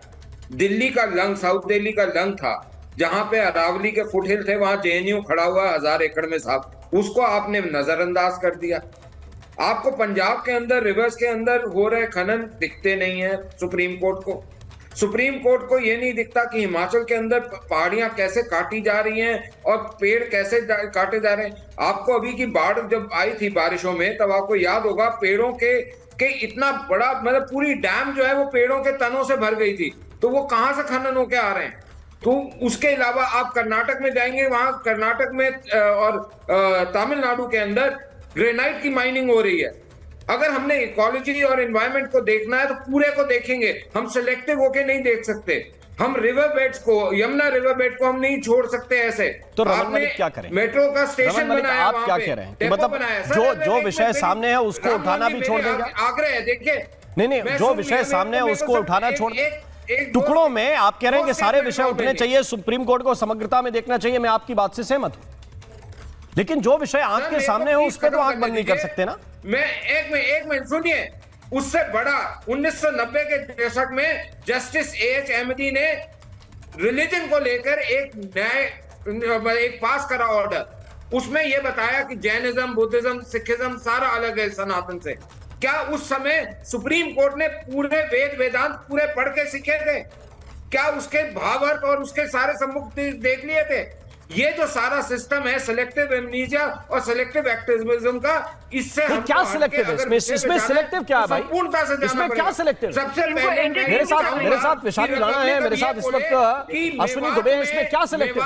दिल्ली का लंग, साउथ दिल्ली का लंग था, जहां पे अरावली के फुटहिल थे, वहां JNU खड़ा हुआ 1000 एकड़ में साहब, उसको आपने नजरअंदाज कर दिया। आपको पंजाब के अंदर, रिवर्स के अंदर हो रहे खनन दिखते नहीं है सुप्रीम कोर्ट को। सुप्रीम कोर्ट को यह नहीं दिखता कि हिमाचल के अंदर पहाड़ियां कैसे काटी जा रही हैं और पेड़ कैसे काटे जा रहे हैं। आपको अभी की बाढ़ जब आई थी बारिशों में, तब आपको याद होगा पेड़ों के इतना बड़ा, मतलब पूरी डैम जो है वो पेड़ों के तनों से भर गई थी, तो वो कहां से खनन होके आ रहे हैं? तो उसके अलावा आप कर्नाटक में जाएंगे, वहां कर्नाटक में और तमिलनाडु के अंदर ग्रेनाइट की माइनिंग हो रही है। अगर हमने इकोलॉजी और एनवायरनमेंट को देखना है तो पूरे को देखेंगे, हम सिलेक्टिव होके नहीं देख सकते। हम रिवर बेड्स को, यमुना रिवर बेड को हम नहीं छोड़ सकते ऐसे। तो रमन मलिक क्या करें? मेट्रो का स्टेशन बनाया, आप क्या कह रहे हैं कि मतलब जो विषय सामने है उसको उठाना भी छोड़ देंगे? आग्रह है, देखिए नहीं, जो विषय सामने है उसको उठाना छोड़, टुकड़ों में आप कह रहे हैं कि सारे विषय उठने चाहिए, सुप्रीम कोर्ट को समग्रता में देखना चाहिए। मैं आपकी बात से सहमत हूं, लेकिन जो विषय आंख के सामने हो उस पर तो आंख बंद नहीं कर सकते ना। मैं एक मिनट सुनिए, उससे बड़ा 1990 के दशक में जस्टिस A.H. अहमदी ने रिलीजन को लेकर एक पास करा ऑर्डर। उसमें यह बताया कि जैनिज्म, बुद्धिज्म, सिखिज्म सारा अलग है सनातन से। क्या उस समय सुप्रीम कोर्ट ने पूरे वेद वेदांत पूरे पढ़ के सीखे थे? क्या उसके भावार्थ और उसके सारे सम्मुख देख लिए थे? ये जो सारा सिस्टम है सिलेक्टिव एमनीजिया और सिलेक्टिव एक्टिविज्म का, इससे हम क्या सिलेक्टिव है? इसमें सिलेक्टिव क्या है भाई? पूर्णता से इसमें क्या सिलेक्टिव? सबसे पहले मेरे साथ वैशाली राणा है, मेरे साथ इस वक्त अश्विनी दुबे है। इसमें क्या सिलेक्टिव?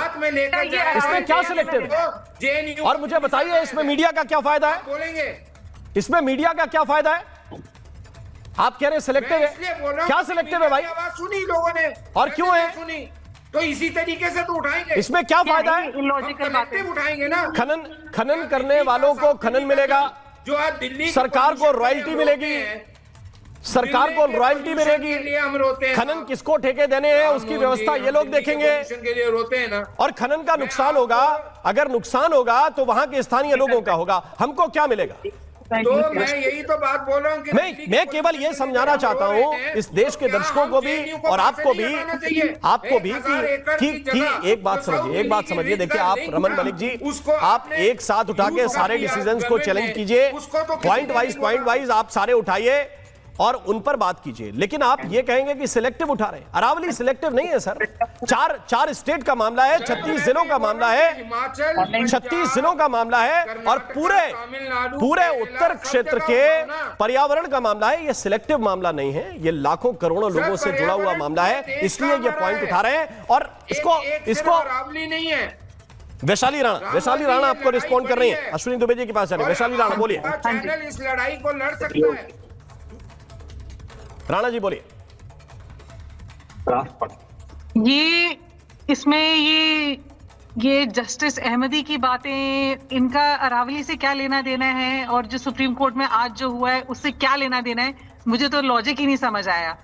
इसमें क्या सिलेक्टिव है? और मुझे बताइए इसमें मीडिया का क्या फायदा है? बोलेंगे इसमें मीडिया का क्या फायदा है? आप कह रहे हैं सिलेक्टिव है, क्या सिलेक्टिव है भाई? सुनी लोगों ने, और क्यों है? सुनी तो इसी तरीके से तो उठाएंगे। इसमें क्या फायदा है? उठाएंगे ना। खनन करने वालों को खनन मिलेगा, जो आज दिल्ली सरकार को रॉयल्टी मिलेगी, सरकार को रॉयल्टी मिलेगी। हम रोते हैं, खनन किसको ठेके देने हैं उसकी व्यवस्था ये लोग देखेंगे। के लिए रोते हैं ना। और खनन का नुकसान होगा, अगर नुकसान होगा तो वहां के स्थानीय लोगों का होगा, हमको क्या मिलेगा? तो मैं यही तो बात बोल रहा हूँ कि मैं केवल ये समझाना चाहता हूँ इस देश के दर्शकों को भी और आपको भी कि एक बात समझिए, देखिए आप रमन मलिक जी, आप एक साथ उठा के सारे डिसीजंस को चैलेंज कीजिए, पॉइंट वाइज आप सारे उठाइए और उन पर बात कीजिए। लेकिन आप ये कहेंगे कि सिलेक्टिव उठा रहे हैं। अरावली सिलेक्टिव नहीं है सर। चार स्टेट का मामला है, 36 जिलों का मामला है, 36 जिलों का मामला है और पूरे उत्तर क्षेत्र के पर्यावरण का मामला है। ये सिलेक्टिव मामला नहीं है, ये लाखों करोड़ों लोगों से जुड़ा हुआ मामला है, इसलिए ये पॉइंट उठा रहे हैं। और इसको नहीं है। वैशाली राणा आपको रिस्पॉन्ड कर रही है, अश्विनी दुबे जी के पास चले। वैशाली राणा बोलिए। चैनल इस लड़ाई को लड़ सकता है। राणा जी बोलिए। ये जस्टिस अहमदी की बातें, इनका अरावली से क्या लेना देना है और जो सुप्रीम कोर्ट में आज जो हुआ है उससे क्या लेना देना है, मुझे तो लॉजिक ही नहीं समझ आया।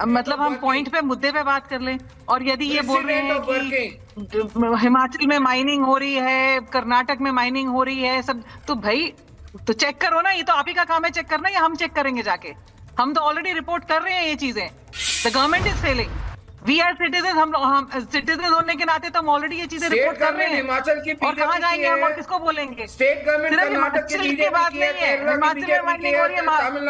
मतलब हम पॉइंट पे, मुद्दे पे बात कर लें। और यदि ये बोल रहे हैं कि हिमाचल में माइनिंग हो रही है, कर्नाटक में माइनिंग हो रही है सब, तो भाई तो चेक करो ना। ये तो आप ही का काम है चेक करना, या हम चेक करेंगे जाके? हम तो ऑलरेडी रिपोर्ट कर रहे हैं ये चीजें। The government is failing, we are citizen, हम सिटीजन होने के नाते तो हम ऑलरेडी ये चीजें रिपोर्ट कर रहे हैं। हिमाचल की और कहाँ जाएंगे हम और किसको बोलेंगे? स्टेट गवर्नमेंट कर्नाटक की बात नहीं है, हिमाचल में माइनिंग हो रही है,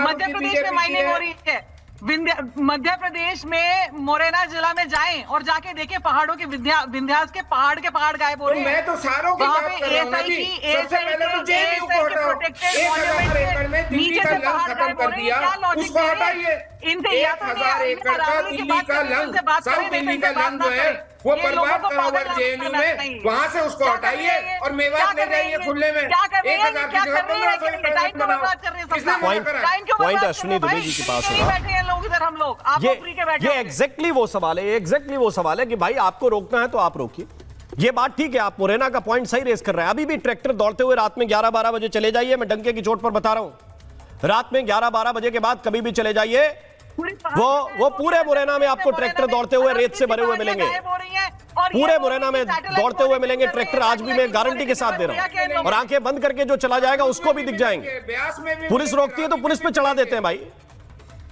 मध्य प्रदेश में माइनिंग हो रही है। मध्य प्रदेश में मोरेना जिला में जाएं और जाके देखें पहाड़ों के विंध्यास के पहाड़ गायब हो रहे हैं। मैं तो सारों की बात कर रहा हूं जी। सबसे पहले तो जेएनयू को हटाओ, 1000 एकड़ में दिल्ली का लंग खत्म कर दिया, उसको हटाइए। 1000 एकड़ का दिल्ली का लंग, साउथ दिल्ली का लंग जो है वो बर्बाद करा हुआ जेएनयू में, वहां से उसको हटाइए और मेवात ले जाइए खुले में। 1000 की जगह 1500 बनाओ। पॉइंट अश्विनी दुबे जी के पास होगा। हम लोग ये एग्जैक्टली वो सवाल है कि भाई आपको रोकना है तो आप रोकिए। ये बात ठीक है, आप मुरैना का पॉइंट सही रेस कर रहे हैं। अभी भी ट्रैक्टर दौड़ते हुए रात में 11-12 बजे चले जाइए, मैं डंके की चोट पर बता रहा हूं। रात में 11-12 बजे के बाद कभी भी चले जाइए, वो पूरे मुरैना में आपको ट्रैक्टर दौड़ते हुए रेत से भरे हुए मिलेंगे। पूरे मुरैना में दौड़ते हुए मिलेंगे ट्रैक्टर, आज भी मैं गारंटी के साथ दे रहा हूं। और आंखें बंद करके जो चला जाएगा उसको भी दिख जाएंगे। पुलिस रोकती है तो पुलिस पे चढ़ा देते हैं भाई,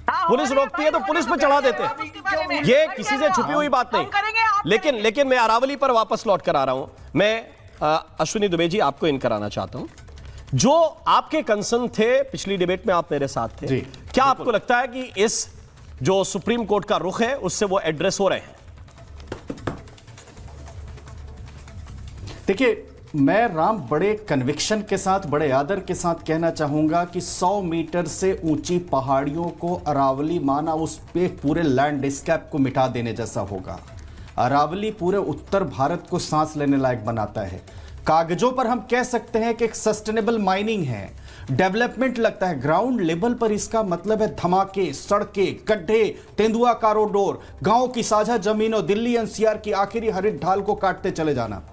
पुलिस रोकती है तो पुलिस पे चढ़ा देते हैं। ये किसी से छुपी हुई बात नहीं। लेकिन मैं अरावली पर वापस लौट कर आ रहा हूं। मैं अश्विनी दुबे जी आपको इन कराना चाहता हूं, जो आपके कंसर्न थे पिछली डिबेट में, आप मेरे साथ थे। क्या आपको लगता है कि इस जो सुप्रीम कोर्ट का रुख है उससे वो एड्रेस हो रहे हैं? देखिए, मैं राम बड़े कन्विक्शन के साथ, बड़े आदर के साथ कहना चाहूंगा कि 100 मीटर से ऊंची पहाड़ियों को अरावली माना उस पे पूरे लैंडस्केप को मिटा देने जैसा होगा। अरावली पूरे उत्तर भारत को सांस लेने लायक बनाता है। कागजों पर हम कह सकते हैं कि एक सस्टेनेबल माइनिंग है, डेवलपमेंट लगता है, ग्राउंड लेवल पर इसका मतलब है धमाके, सड़कें, गड्ढे, तेंदुआ कॉरिडोर, गांव की साझा जमीनों, दिल्ली एनसीआर की आखिरी हरित ढाल को काटते चले जाना।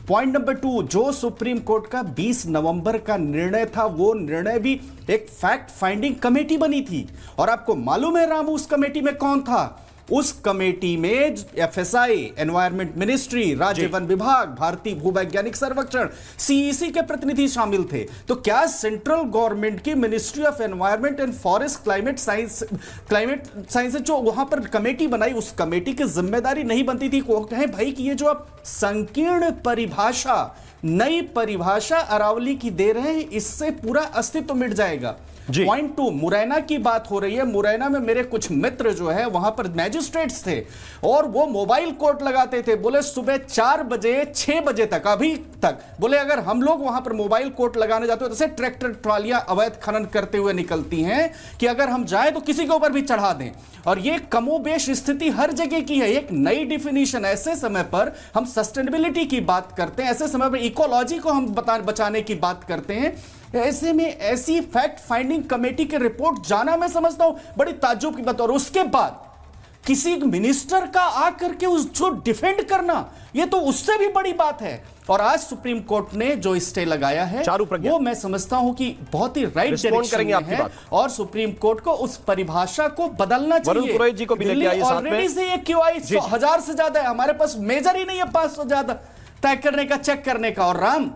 पॉइंट नंबर 2, जो सुप्रीम कोर्ट का 20 नवंबर का निर्णय था, वो निर्णय भी एक फैक्ट फाइंडिंग कमेटी बनी थी। और आपको मालूम है रामू, उस कमेटी में कौन था? उस कमेटी में एफएसआई, एनवायरमेंट मिनिस्ट्री, राज्य वन विभाग, भारतीय भूवैज्ञानिक सर्वेक्षण, सीईसी के प्रतिनिधि शामिल थे। तो क्या सेंट्रल गवर्नमेंट की ministry of environment and forest climate science जो वहां पर कमेटी बनाई, उस कमेटी की जिम्मेदारी नहीं बनती थी वो कहें भाई कि ये जो आप संकीर्ण परिभाषा, नई परिभाषा अरावली की दे रहे हैं, इससे पूरा अस्तित्व मिट जाएगा। पॉइंट 2, मुरैना की बात हो रही है। मुरैना में मेरे कुछ मित्र जो है वहां पर मैजिस्ट्रेट्स थे और वो मोबाइल कोर्ट लगाते थे। बोले सुबह 4 बजे 6 बजे तक, अभी तक बोले अगर हम लोग वहां पर मोबाइल कोर्ट लगाने जाते हो तो जैसे ट्रैक्टर ट्रॉलियां अवैध खनन करते हुए निकलती हैं कि अगर हम जाएं तो किसी के ऊपर भी चढ़ा दें। और ये कमोबेश स्थिति हर जगह की है। एक नई डिफिनीशन, ऐसे समय पर हम सस्टेनेबिलिटी की बात करते हैं, ऐसे समय पर इकोलॉजी को हम बचाने की बात करते हैं। ऐसे में ऐसी फैक्ट फाइंडिंग कमेटी की रिपोर्ट जाना, मैं समझता हूं बड़ी ताज्जुब की बात। और उसके बाद किसी मिनिस्टर का आकर के उसको डिफेंड करना, यह तो उससे भी बड़ी बात है। और आज सुप्रीम कोर्ट ने जो स्टे लगाया है वो मैं समझता हूं कि बहुत ही राइट डायरेक्शन में है और सुप्रीम कोर्ट को उस परिभाषा को बदलना चाहिए। पुरोहित जी को भी लेके आइए साथ में। ऑलरेडी से ये क्यूआई 1000 से ज्यादा है, हमारे पास मेजर ही नहीं है 500 ज्यादा तय करने का, चेक करने का। और राम,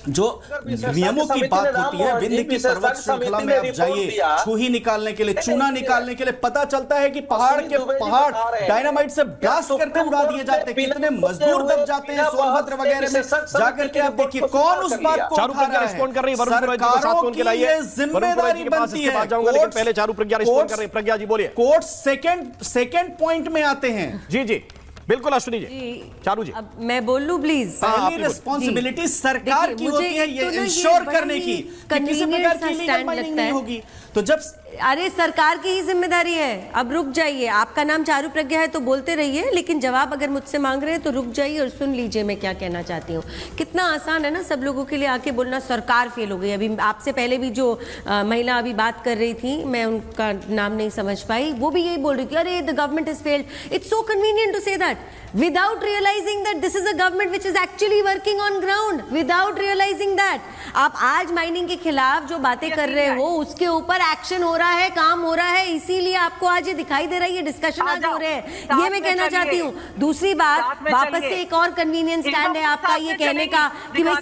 जो नियमों की बात होती है, विंध्य की पर्वत श्रृंखला में आप जाइए, छूही निकालने के लिए, चूना निकालने के लिए, पता चलता है कि पहाड़ के पहाड़ डायनामाइट से ब्लास्ट करके उड़ा दिए जाते हैं। कितने मजदूर दब जाते हैं सोनभद्र वगैरह में जाकर के। आप देखिए कौन उस बात को उठा रहा है। सरकारों की ये जिम्मेदारी बनती है। पहले चारू प्रज्ञा रिस्पॉन्ड कर रही है। प्रज्ञा जी बोलिए। कोर्ट सेकंड पॉइंट में आते हैं। जी बिल्कुल अश्विनी जी, चारू जी। अब मैं बोल लूं प्लीज। पहली रिस्पॉन्सिबिलिटी सरकार की होती है ये इंश्योर करने की कि किसी प्रकार की इलीगल माइनिंग नहीं होगी। तो जब अरे सरकार की ही जिम्मेदारी है। अब रुक जाइए, आपका नाम चारू प्रज्ञा है तो बोलते रहिए, लेकिन जवाब अगर मुझसे मांग रहे हैं तो रुक जाइए और सुन लीजिए मैं क्या कहना चाहती हूँ। कितना आसान है ना सब लोगों के लिए आके बोलना सरकार फेल हो गई। अभी आपसे पहले भी जो महिला अभी बात कर रही थी, मैं उनका नाम नहीं समझ पाई, वो भी यही बोल रही थी, अरे the government is failed. It's so convenient to say that without realizing that this is a government which is actually working on ground, without realizing that आप आज माइनिंग के खिलाफ जो बातें कर रहे हो उसके ऊपर एक्शन हो रहा है, काम हो रहा है, इसीलिए आपको आज ये दिखाई दे रहा है, ये डिस्कशन आज हो रहे हैं। ये मैं कहना चाहती हूँ। दूसरी बात, वापस से एक और कन्वीनियंस स्टैंड है आपका ये कहने का कि भाई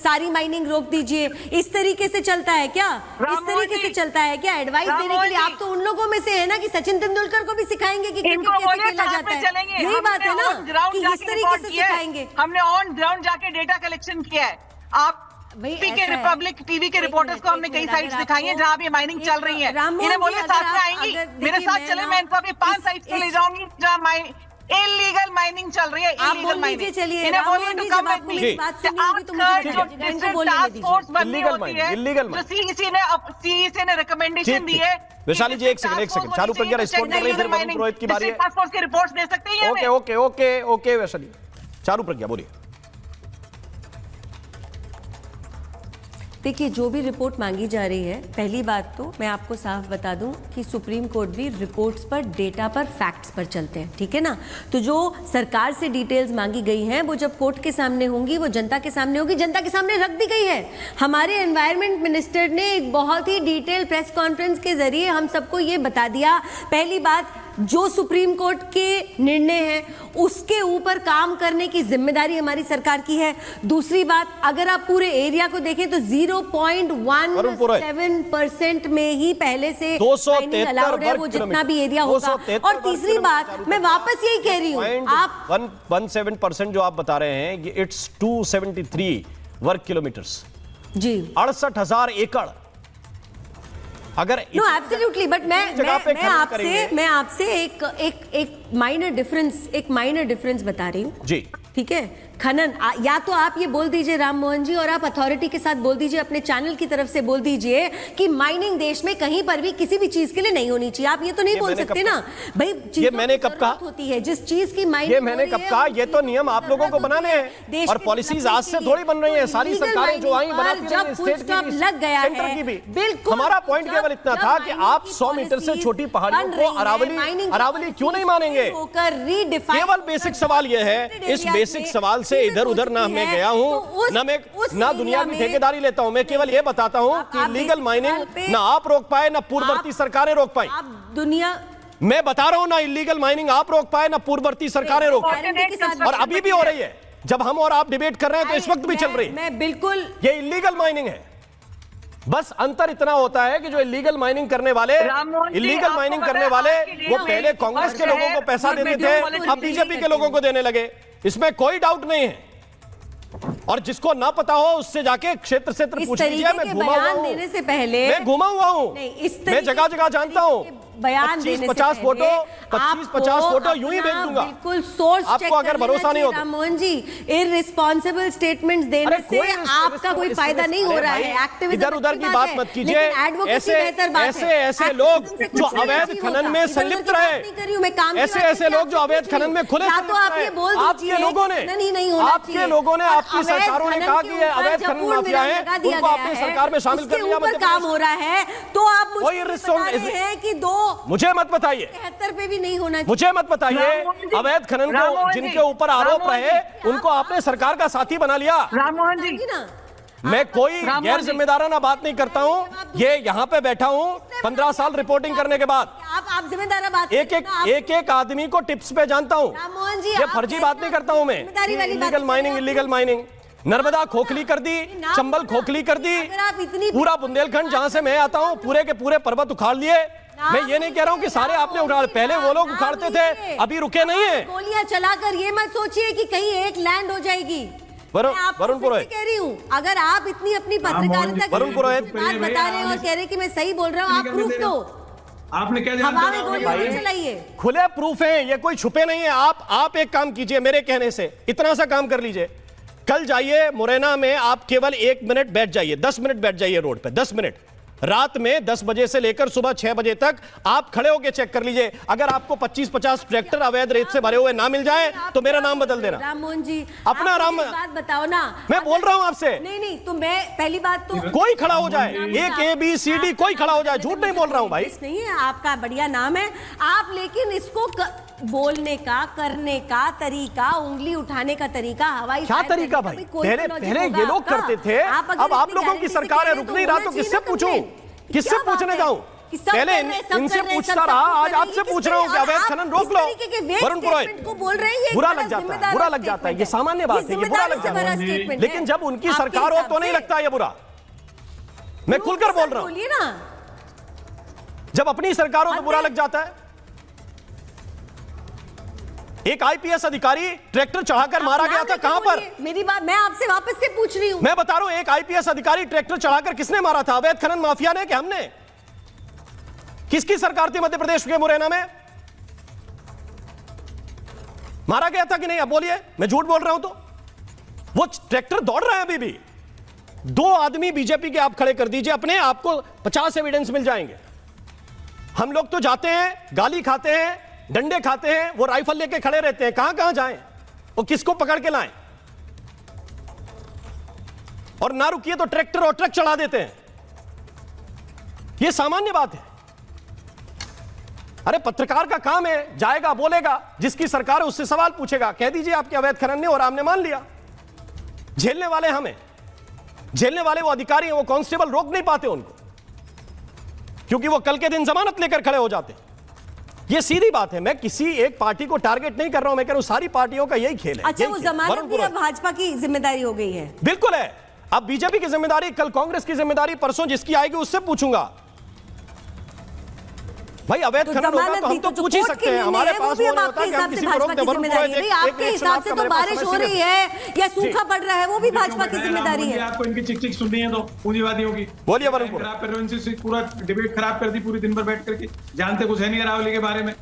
सारी माइनिंग रोक दीजिए। इस तरीके से चलता है क्या? इस तरीके से चलता है क्या? एडवाइस देने के लिए आप तो उन लोगों में से है ना कि सचिन तेंदुलकर को भी सिखाएंगे कि क्रिकेट कैसे खेला जाता है। यही बात है ना कि इस तरीके से सिखाएंगे। हमने ऑन ग्राउंड जाके डेटा कलेक्शन किया है। आप के रिपब्लिक टीवी के रिपोर्टर्स को हमने कई साइट्स दिखाई हैं जहां भी माइनिंग चल रही है। इन्हें बोलिए साथ में आएंगी, मेरे साथ चले, मैं इनको अभी 5 साइट्स पे ले जाऊंगी जहां इलीगल माइनिंग चल रही है। इलीगल माइनिंग, चलिए इन्हें बोलिए to come with me. Task force बननी होती है जो सीईसी ने रिकमेंडेशन दी है। वैशाली जी एक सेकंड, चारू प्रज्ञा रिस्पॉन्ड कर रही है, फिर वरुण पुरोहित की बारी है। टास्क फोर्स की रिपोर्ट्स दे सकते हैं। ओके वैशाली। चारू प्रज्ञा बोलिए। देखिए, जो भी रिपोर्ट मांगी जा रही है, पहली बात तो मैं आपको साफ बता दूं कि सुप्रीम कोर्ट भी रिपोर्ट्स पर, डेटा पर, फैक्ट्स पर चलते हैं, ठीक है ना। तो जो सरकार से डिटेल्स मांगी गई हैं वो जब कोर्ट के सामने होंगी, वो जनता के सामने होगी, जनता के सामने रख दी गई है। हमारे एनवायरनमेंट मिनिस्टर ने एक बहुत ही डिटेल प्रेस कॉन्फ्रेंस के जरिए हम सबको ये बता दिया। पहली बात, जो सुप्रीम कोर्ट के निर्णय हैं उसके ऊपर काम करने की जिम्मेदारी हमारी सरकार की है। दूसरी बात, अगर आप पूरे एरिया को देखें तो 0.17% में ही पहले से अलाउड है, वो जितना भी एरिया होगा। और तीसरी बात, मैं वापस यही कह रही हूँ, आप 117% जो आप बता रहे हैं, इट्स 273 वर्ग किलोमीटर्स जी, 68,000 एकड़। अगर नो एब्सोल्युटली, बट मैं आपसे एक माइनर डिफरेंस बता रही हूँ जी, ठीक है। खनन या तो आप ये बोल दीजिए राम मोहन जी, और आप अथॉरिटी के साथ बोल दीजिए, अपने चैनल की तरफ से बोल दीजिए कि माइनिंग देश में कहीं पर भी किसी भी चीज के लिए नहीं होनी चाहिए। आप ये तो नहीं बोल सकते ना भाई, ये मैंने कब कहा होती है जिस चीज की माइनिंग, ये मैंने कब कहा? ये तो नियम आप लोगों को बनाने हैं और पॉलिसीज आज से थोड़ी बन रही हैं। सारी सरकारें जो आई बनाती हैं, स्टेट की भी, लग गया सेंटर है की भी। बिल्कुल। हमारा पॉइंट केवल इतना था कि आप 100 मीटर से छोटी पहाड़ियों को अरावली क्यों नहीं मानेंगे? केवल बेसिक सवाल यह है, इस बेसिक सवाल से इधर उधर ना मैं गया हूं, ना दुनिया की ठेकेदारी लेता हूं। मैं केवल यह बताता हूं कि लीगल माइनिंग ना आप रोक पाए, ना पूर्ववर्ती सरकारें रोक पाई। दुनिया, मैं बता रहा हूं, ना इलीगल माइनिंग आप रोक पाए, ना पूर्ववर्ती सरकारें रोक पाए, और अभी भी हो रही है। जब हम और आप डिबेट कर रहे हैं तो इस वक्त भी चल रही है। मैं बिल्कुल, ये इलीगल माइनिंग है। बस अंतर इतना होता है कि जो इलीगल माइनिंग करने वाले वो पहले कांग्रेस के लोगों को पैसा देते थे, अब बीजेपी के लोगों को देने लगे। इसमें कोई डाउट नहीं है। और जिसको ना पता हो उससे जाके क्षेत्र पूछ लीजिए। मैं घुमा हुआ हूं, देने से पहले मैं घुमा हुआ हूं, मैं जगह जगह जानता हूं। बयान 25-50 फोटो यूं ही भेज दूंगा। बिल्कुल सोर्स आपको अगर भरोसा नहीं होता। राम मोहन जी, इररिस्पॉन्सिबल स्टेटमेंट्स देने से आपका कोई फायदा नहीं हो रहा है। एक्टिविज्म इधर उधर की बात मत कीजिए। ऐसे लोग जो अवैध खनन में संलिप्त रहे, ऐसे लोग जो अवैध खनन में खुले आपके लोगों ने आपकी सरकारों ने कहा कि ये अवैध खनन माफिया है, उनको आपने सरकार में शामिल कर लिया। काम हो रहा है तो आप मुझे बता रहे हैं कि मुझे मत बताइए, 73 पे भी नहीं होना चाहिए। मुझे मत बताइए। अवैध खनन को जिनके ऊपर आरोप रहे उनको आपने सरकार का साथी बना लिया। राम मोहन जी, मैं कोई गैर जिम्मेदाराना बात नहीं करता हूं। ये यहाँ पे बैठा हूं 15 साल रिपोर्टिंग करने के बाद। आप जिम्मेदार बात, एक आदमी को टिप्स पे जानता हूं। ये फर्जी बात नहीं करता हूं मैं। इलीगल माइनिंग नर्मदा खोखली कर दी, चंबल खोखली कर दी, पूरा बुंदेलखंड जहां से मैं आता हूं पूरे के पूरे पर्वत उखाड़ लिए। मैं ये नहीं कह रहा हूं कि सारे आपने उखाड़, पहले वो लोग उखाड़ते थे, अभी रुके नहीं है। गोलियां चलाकर ये मत सोचिए कि कहीं एक लैंड हो जाएगी। वरुण पुरोहित कह रही हूँ, अगर आप इतनी अपनी पत्रकारिता वरुण पुरोहित बात बता रहे हैं और कह रहे हैं कि मैं सही बोल रहा हूँ, आप प्रूफ दो। आपने क्या चलाइए, खुले प्रूफ है, ये कोई छुपे नहीं है। आप एक काम कीजिए, मेरे कहने से इतना सा काम कर लीजिए। कल जाइए मुरैना में, आप केवल 1 मिनट बैठ जाइए, 10 मिनट बैठ जाइए रोड पे, 10 मिनट। रात में 10 बजे से लेकर सुबह 6 बजे तक आप खड़े होकर चेक कर लीजिए। अगर आपको 25-50 ट्रैक्टर अवैध रेत से भरे हुए ना मिल जाए तो मेरा नाम बदल देना। राम मोहन जी, अपना नाम बात बताओ ना। मैं बोल रहा हूं आपसे। नहीं तो मैं पहली बात तो कोई खड़ा हो जाए, एक ABCD कोई खड़ा हो जाए, झूठ नहीं बोल रहा हूं भाई। नहीं है, आपका बढ़िया नाम है आप, लेकिन इसको बोलने का, करने का तरीका, उंगली उठाने का तरीका, हवाई क्या तरीका भाई? पहले ये लोग करते थे, अब आप लोगों की सरकार है, रुक नहीं रहा तो किससे पूछूं, किससे पूछने जाऊं? पहले इनसे पूछता रहा, आज आपसे पूछ रहा हूं कि अवैध खनन रोक लो। वरुण पुरोहित बुरा लग जाता है, ये सामान्य बात है, ये बुरा लग जाता है। लेकिन जब उनकी सरकार हो तो नहीं लगता ये बुरा। मैं खुलकर बोल रहा हूं, जब अपनी सरकार हो तो बुरा लग जाता है। एक IPS अधिकारी ट्रैक्टर चढ़ाकर मारा गया था, कहां पर? मेरी बात मैं आपसे वापस से पूछ रही हूं। मैं बता रहा हूं, एक IPS अधिकारी ट्रैक्टर चढ़ाकर किसने मारा था? अवैध खनन माफिया ने कि हमने? किसकी सरकार थी मध्य प्रदेश के मुरैना में? मारा गया था कि नहीं? अब बोलिए, मैं झूठ बोल रहा हूं तो? वो ट्रैक्टर दौड़ रहा है अभी भी। 2 आदमी बीजेपी के आप खड़े कर दीजिए, अपने आपको 50 एविडेंस मिल जाएंगे। हम लोग तो जाते हैं, गाली खाते हैं, डंडे खाते हैं, वो राइफल लेके खड़े रहते हैं। कहां कहां जाएं? वो किसको पकड़ के लाएं? और ना रुकिए तो ट्रैक्टर और ट्रक चढ़ा देते हैं। ये सामान्य बात है। अरे पत्रकार का काम है, जाएगा, बोलेगा, जिसकी सरकार है उससे सवाल पूछेगा, कह दीजिए आपके अवैध खनन ने, और आपने मान लिया। झेलने वाले हमें, झेलने वाले वो अधिकारी हैं, वो कांस्टेबल रोक नहीं पाते उनको, क्योंकि वो कल के दिन जमानत लेकर खड़े हो जाते हैं। ये सीधी बात है। मैं किसी एक पार्टी को टारगेट नहीं कर रहा हूं, मैं कह रहा हूं सारी पार्टियों का यही खेल है। अच्छा, वो जमानत भी अब भाजपा की जिम्मेदारी हो गई है? बिल्कुल है। अब बीजेपी की जिम्मेदारी, कल कांग्रेस की जिम्मेदारी, परसों जिसकी आएगी उससे पूछूंगा। भाई अवैध खनन होगा तो हम तो पूछ ही सकते हैं, हमारे पास वो नहीं होता कि हम किसी को रोक दें। आपके हिसाब से तो बारिश हो रही है या सूखा पड़ रहा है, वो भी भाजपा की जिम्मेदारी है। आपको इनकी चिक सुननी है तो पूंजीवादियों की। बोलिए वरुण, पूरा डिबेट खराब कर दी पूरी दिन भर बैठ करके, जानते कुछ है नहीं अरावली के बारे में।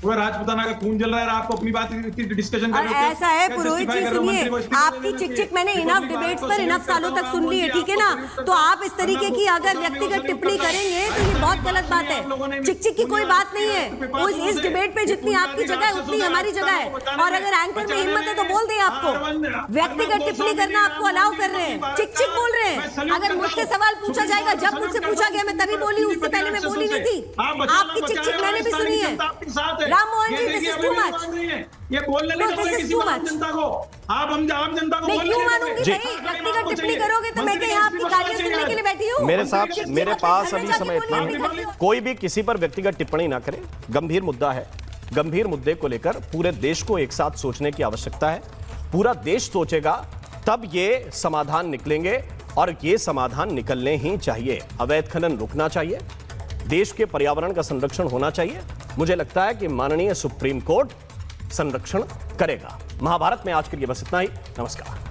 वो राजपूताना का खून जल रहा है, आपको अपनी बात डिस्कशन और ऐसा है पुरोहित जी, सुनिए, आपकी चिक मैंने इनफ डिबेट्स पर इनफ सालों तक सुन ली है, ठीक है ना? तो आप इस तरीके की अगर व्यक्तिगत टिप्पणी करेंगे तो ये बहुत गलत बात है। चिक की कोई बात नहीं है, इस डिबेट पे जितनी आपकी जगह है उतनी हमारी जगह है, और अगर एंकर में हिम्मत है तो बोल दे, आपको व्यक्तिगत टिप्पणी करना आपको अलाउ कर रहे हैं। चिक बोल रहे हैं, अगर मुझसे सवाल पूछा जाएगा, जब मुझसे पूछा गया मैं तभी बोली, उससे पहले मैं बोली नहीं थी। आपकी चिक मैंने भी सुनी है। Ram Mohan ji, this is too much. ये बोलने लगे किसी आम जनता को, आप हम आम जनता को क्यों मानूंगी भाई? व्यक्तिगत टिप्पणी करोगे तो मैं यहाँ आपकी गालियां सुनने के लिए बैठी हूँ। मेरे पास अभी समय इतना है, कोई भी किसी पर व्यक्तिगत टिप्पणी ना करे। गंभीर मुद्दा है, गंभीर मुद्दे को लेकर पूरे देश को एक साथ सोचने की आवश्यकता है। पूरा देश सोचेगा तब ये समाधान निकलेंगे, और ये समाधान निकलने ही चाहिए। अवैध खनन रुकना चाहिए, देश के पर्यावरण का संरक्षण होना चाहिए। मुझे लगता है कि माननीय सुप्रीम कोर्ट संरक्षण करेगा। महाभारत में आज के लिए बस इतना ही। नमस्कार।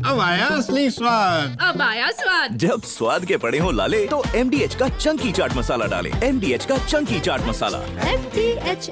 अब आया असली स्वाद, अब आया स्वाद। जब स्वाद के पड़े हो लाले तो MDH का चंकी चाट मसाला डालें। MDH का चंकी चाट मसाला। MDH